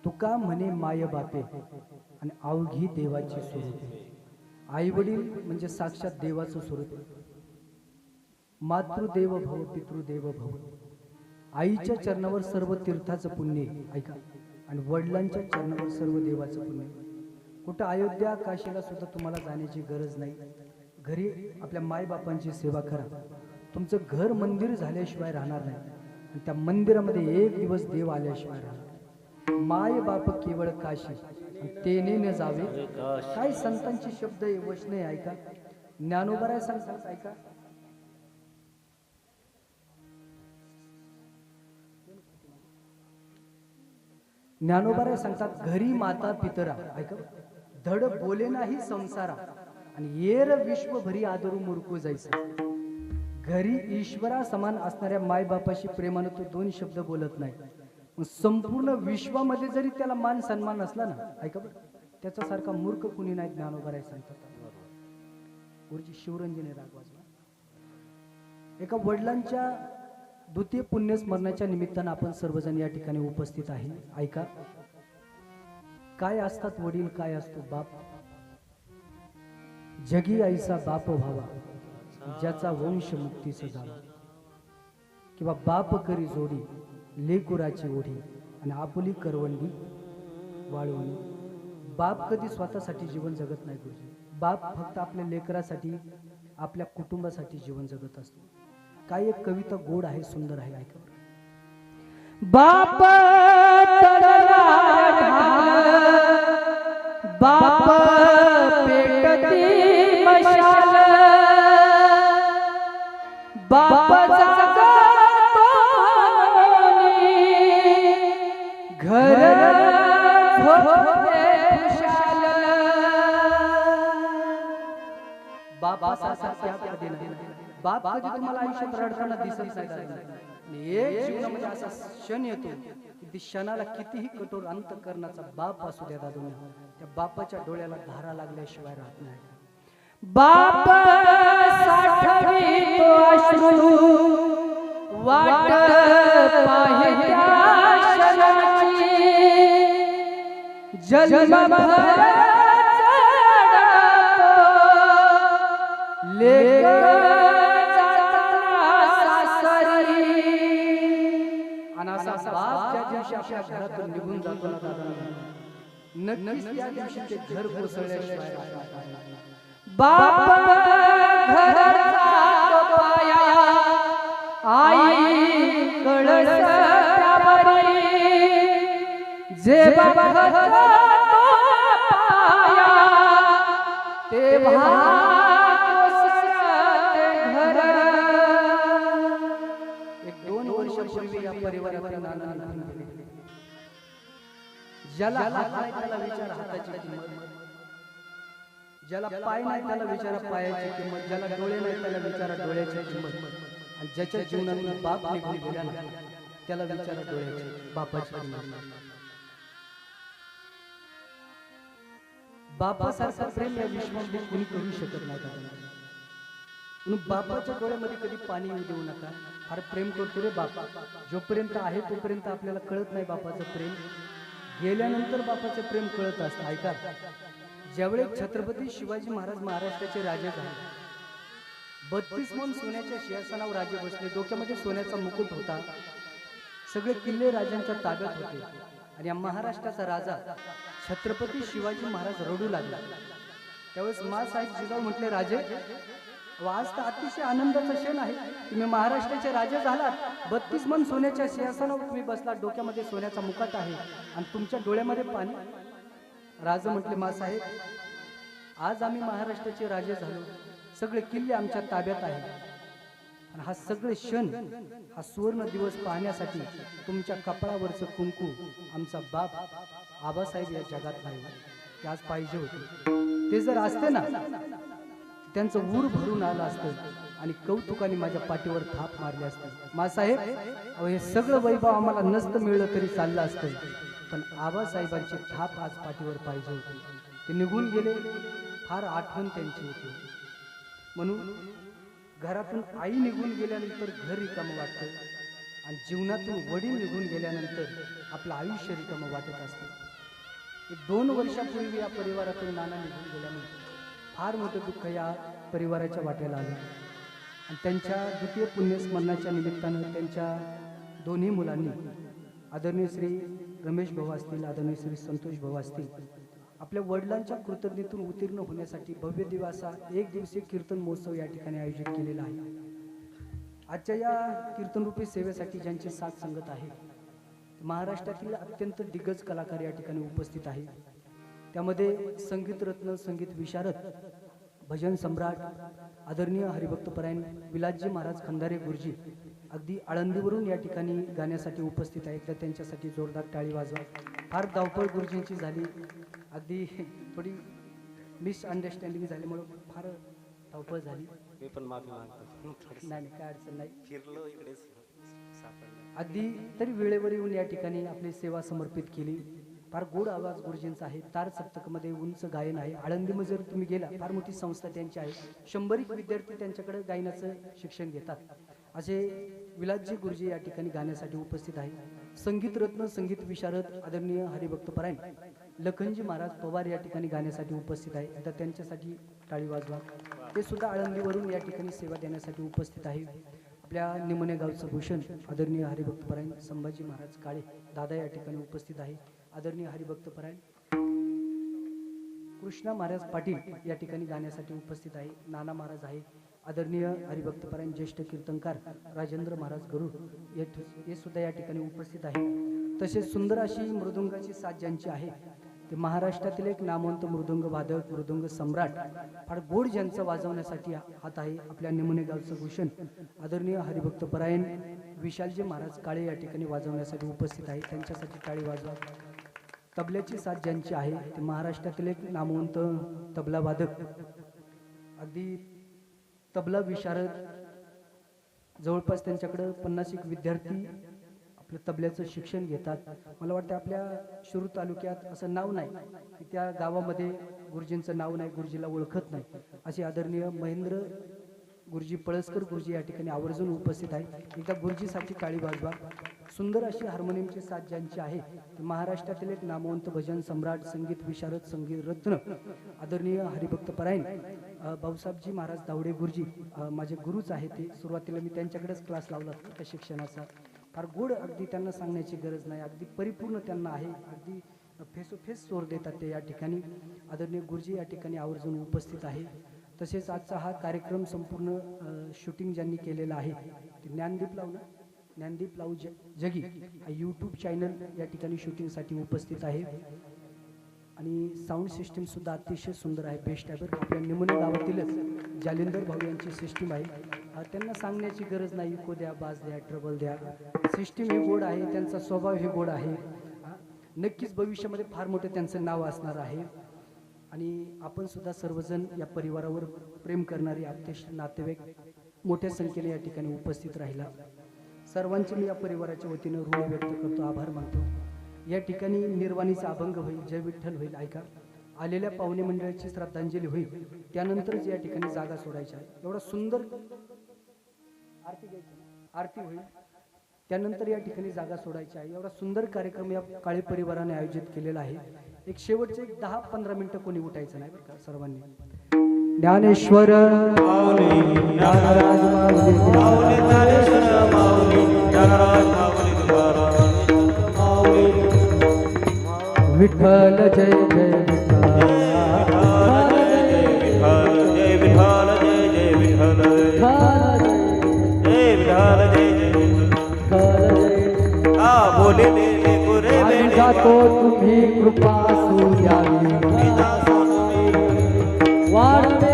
तुका म्हणे माय बापे आणि अवघी देवाची स्वरूपे. आई वडील म्हणजे साक्षात देवाचं स्वरूप. मातृदेव भव पितृदेव भव. आईच्या चरणावर सर्व तीर्थाचं पुण्य आहे. ऐका, आणि वडिलांच्या चरणावर सर्व देवाचं पुण्य. कुठं अयोध्या काशीला सुद्धा तुम्हाला जाण्याची गरज नाही. घरी आपल्या मायबापांची सेवा करा. तुमचं घर मंदिर झाल्याशिवाय राहणार नाही. आणि त्या मंदिरामध्ये एक दिवस देव आल्याशिवाय राहणार. माय बाप केवळ काशी तेने न जावे. काय संतांची शब्द आहे, वचन आहे. ऐका, ज्ञानोबराय सांगतात. ऐका, ज्ञानोबराय सांगतात, घरी माता पितरा. ऐका, धड बोले नाही संसारा आणि येर विश्वभरी आदरू मुरकू जायचं. घरी ईश्वरा समान असणाऱ्या मायबापाशी प्रेमानं तो दोन शब्द बोलत नाही. संपूर्ण विश्वामध्ये जरी त्याला मान सन्मान असला ना, ऐका बरं, त्याच्यासारखा मूर्ख कुणी नाही ज्ञानोबा राय सांगतात. गुरुजी शिवरंजनी राग वाजवा. एका वडिलांच्या द्वितीय पुण्यस्मरणाच्या निमित्तानं आपण सर्वजण या ठिकाणी उपस्थित आहे. ऐका, काय असतात वडील, काय असतो बाप. जगी ऐसा बाप व्हावा ज्याचा वंश मुक्तीस जावा. किंवा बाप करी जोडी लेकुराची ओढी आणि आपुली करवंडी वाळवणी. बाप कधी स्वतःसाठी जीवन जगत नाही गुरुजी. बाप फक्त आपल्या लेकरासाठी, आपल्या कुटुंबासाठी जीवन जगत असतो. काय एक कविता गोड आहे, सुंदर आहे, ऐका. बाप तळणार बाप पेटती मशाल बाप जागतो घर झोपते खुशाल. बाप असा त्याग कधी नाही. बाप कधी तुम्हाला आयुष्यात रडताना दिसत नाही. आणि एक जीवनामध्ये असा क्षण येतो की ती क्षणाला कितीही कठोर अंतःकरणाचा बाप असू द्या दादू, त्या बापाच्या डोळ्याला धारा लागल्याशिवाय राहत नाही. बाप साठवितो अश्रू वाट पाहित्या क्षणाची जन्मभर लेक आणि असा बाप ज्या दिवशी आपल्या घरातून निघून जातो ना दादा, नक्कीच त्या दिवशी ते घर कोसळल्याशिवाय राहत नाही. बाप घराचा पाया आई कळस त्यावरी जे बाबा पाया ते घर. एक 2 वर्षापूर्वी या परिवारातील नाना निघून गेले. ज्याला हात नाही त्याला विचार हाताची किंमत, ज्याला पाय नाही त्याला विचारा पायाची किंमत, ज्याला डोळे नाही त्याला विचारा डोळ्याची किंमत, आणि ज्याच्या जीवनात बाप निघून गेला ना त्याला विचारा डोळ्याची बापाची किंमत. बापासारखं प्रेम या विश्वामध्ये कोणी करू शकत नाही. म्हणून बापाच्या डोळ्यामध्ये कधी पाणी येऊ देऊ नका. फार प्रेम करतो रे बाप. जोपर्यंत आहे तोपर्यंत आपल्याला कळत नाही बापाचं प्रेम. गेल्यानंतर बापाचं प्रेम कळत असतं. ऐका, ज्यावेळेस छत्रपती शिवाजी महाराज महाराष्ट्राचे राजे झाले, 32 मन सोन्याच्या सिंहासनावर राजे बसले. डोक्यामध्ये सोन्याचा मुकुट होता. सगळे किल्ले राजांच्या ताब्यात होते. आणि या महाराष्ट्राचा राजा छत्रपती शिवाजी महाराज रडू लागला. त्यावेळेस मासाहेब जिजाऊ म्हटले, राजे आज तर अतिशय आनंदाचा क्षण आहे. तुम्ही महाराष्ट्राचे राजे झालात, 32 मन सोन्याच्या सिंहासनावर तुम्ही बसलात, डोक्यामध्ये सोन्याचा मुकुट आहे आणि तुमच्या डोळ्यामध्ये पाणी. राजा म्हटले, मासाहेब आज आम्ही महाराष्ट्राचे राजे झालो, सगळे किल्ले आमच्या ताब्यात आहे. आणि हा सगळे क्षण, हा सुवर्ण दिवस पाहण्यासाठी तुमच्या कपाळावरचं कुंकू आमचा बाप आबासाहेब या जगात नाही, ते आज पाहिजे होते. ते जर असते ना, त्यांचं ऊर भरून आलं असतं आणि कौतुकाने माझ्या पाठीवर थाप मारली असते. मासाहेब अहो, हे सगळं वैभव आम्हाला नसतं मिळलं तरी चाललं असतं, पण आबासाहेबांची थाप आज पाठीवर पाहिजे होती. ते निघून गेले, फार आठवण त्यांची होती. म्हणून घरातून आई निघून गेल्यानंतर घर रिकामं वाटतं आणि जीवनातून वडील निघून गेल्यानंतर आपलं आयुष्य रिकामं वाटत असतं. 2 वर्षापूर्वी या परिवारातून नाना निघून गेल्यानंतर फार मोठं दुःख या परिवाराच्या वाट्याला आलं. आणि त्यांच्या द्वितीय पुण्यस्मरणाच्या निमित्तानं त्यांच्या दोन्ही मुलांनी, आदरणीय श्री रमेश भाऊ असतील, आदरणीय श्री संतोष भाऊ असतील, आपल्या वडिलांच्या कृतज्ञतेतून उत्तीर्ण होण्यासाठी भव्य दिवसा 1 दिवसीय कीर्तन महोत्सव या ठिकाणी आयोजित केलेला आहे. आजच्या या कीर्तनरूपी सेवेसाठी ज्यांची साथ संगत आहे, महाराष्ट्रातील अत्यंत दिग्गज कलाकार या ठिकाणी उपस्थित आहे. त्यामध्ये संगीत रत्न, संगीत विशारद, भजन सम्राट आदरणीय हरिभक्तपरायण विलासजी महाराज खंदारे गुरुजी अगदी आळंदीवरून या ठिकाणी गाण्यासाठी उपस्थित आहेत. तर त्यांच्यासाठी जोरदार टाळी वाजवा. फार धावपळ गुरुजींची झाली, अगदी थोडी मिसअंडरस्टँडिंग झाल्यामुळे फार धावपळ झाली. मी पण माफी मागतो. नाही काय अडचण नाही. फिरलो इकडेच सापडलं. अगदी तरी वेळेवर येऊन या ठिकाणी आपली सेवा समर्पित केली. फार गोड आवाज गुरुजींचा आहे. तार सप्तकमध्ये उंच गायन आहे. आळंदीमध्ये जर तुम्ही गेला फार मोठी संस्था त्यांची आहे. 100 विद्यार्थी त्यांच्याकडे गायनाचं शिक्षण घेतात. असे विलासजी गुरुजी या ठिकाणी गाण्यासाठी उपस्थित आहे. संगीत रत्न संगीत विशारद आदरणीय हरिभक्तपरायण लखनजी महाराज पवार या ठिकाणी गाण्यासाठी उपस्थित आहे. आता त्यांच्यासाठी टाळी वाजवा. ते सुद्धा आळंदीवरून या ठिकाणी सेवा देण्यासाठी उपस्थित आहे. आपल्या निमणे गावचं भूषण आदरणीय हरिभक्तपरायण संभाजी महाराज काळे दादा या ठिकाणी उपस्थित आहे. आदरणीय हरिभक्तपरायण कृष्णा महाराज पाटील या ठिकाणी गाण्यासाठी उपस्थित आहे. नाना महाराज आहे. आदरणीय हरिभक्तपरायण ज्येष्ठ कीर्तनकार राजेंद्र महाराज गरुड हे सुद्धा या ठिकाणी उपस्थित आहे. तसेच सुंदर अशी मृदुंगाची साथ ज्यांची आहे ते महाराष्ट्रातील एक नामवंत मृदुंग वादक मृदुंग सम्राट फार गोड ज्यांचं वाजवण्यासाठी हात आहे. आपल्या निमणे गावचं भूषण आदरणीय हरिभक्तपरायण विशालजी महाराज काळे या ठिकाणी वाजवण्यासाठी उपस्थित आहे. त्यांच्यासाठी टाळी वाजवा. तबल्याची साथ ज्यांची आहे ते महाराष्ट्रातील एक नामवंत तबला वादक अगदी तबला विशारद जवळपास त्यांच्याकडे 50 विद्यार्थी आपलं तबल्याचं शिक्षण घेतात. मला वाटतं आपल्या शिरूर तालुक्यात असं नाव नाही की त्या गावामध्ये गुरुजींचं नाव नाही, गुरुजीला ओळखत नाही. असे आदरणीय महेंद्र गुरुजी पळसकर गुरुजी या ठिकाणी आवर्जून उपस्थित आहे. एकदा गुरुजीसाठी टाळी वाजवा. सुंदर अशी हार्मोनियमची साथ ज्यांची आहे ते महाराष्ट्रातील एक नामवंत भजन सम्राट संगीत विशारद संगीत रत्न आदरणीय हरिभक्तपरायण भाऊसाहेबजी महाराज दावडे गुरुजी माझे गुरुच आहे. ते सुरुवातीला मी त्यांच्याकडेच क्लास लावला त्या शिक्षणाचा. फार गोड अगदी त्यांना सांगण्याची गरज नाही. अगदी परिपूर्ण त्यांना आहे. अगदी फेसोफेस सोर देतात ते या ठिकाणी. आदरणीय गुरुजी या ठिकाणी आवर्जून उपस्थित आहे. तसेच आजचा हा कार्यक्रम संपूर्ण शूटिंग ज्यांनी केलेला आहे ते ज्ञानदीप लावू ना ज्ञानदीप लावू जगी हा यूट्यूब चॅनल या ठिकाणी शूटिंगसाठी उपस्थित आहे. आणि साऊंड सिस्टीम सुद्धा अतिशय सुंदर आहे. बेस्ट आहे बरं. आपल्या निमणे गावातीलच जालिंदर भाऊ यांची सिस्टीम आहे. त्यांना सांगण्याची गरज नाही. इको द्या बास द्या ट्रबल द्या. सिस्टीम ही गोड आहे. त्यांचा स्वभाव ही गोड आहे. नक्कीच भविष्यामध्ये फार मोठं त्यांचं नाव असणार आहे. आणि आपण सुद्धा सर्वजण या परिवारावर प्रेम करणारे आपले नातेवाईक मोठ्या संख्येने या ठिकाणी उपस्थित राहिला. सर्वांचे मी या परिवाराच्या वतीनं ऋण व्यक्त करतो, आभार मानतो. या ठिकाणी निर्वाणीचा अभंग होईल, जय विठ्ठल होईल. ऐका, आलेल्या पाहुणे मंडळाची श्रद्धांजली होईल. त्यानंतरच या ठिकाणी जागा सोडायची आहे. एवढा सुंदर आरती होईल. त्यानंतर या ठिकाणी जागा सोडायची आहे. एवढा सुंदर कार्यक्रम या काळे परिवाराने आयोजित केलेला आहे. एक शेवटचे 10-15 मिनिटं कोणी उठायचं नाही बरं का सर्वांनी. ज्ञानेश्वर विठ्ठल जय जय जातो तुम्ही कृपा सूर्यावी वाढवे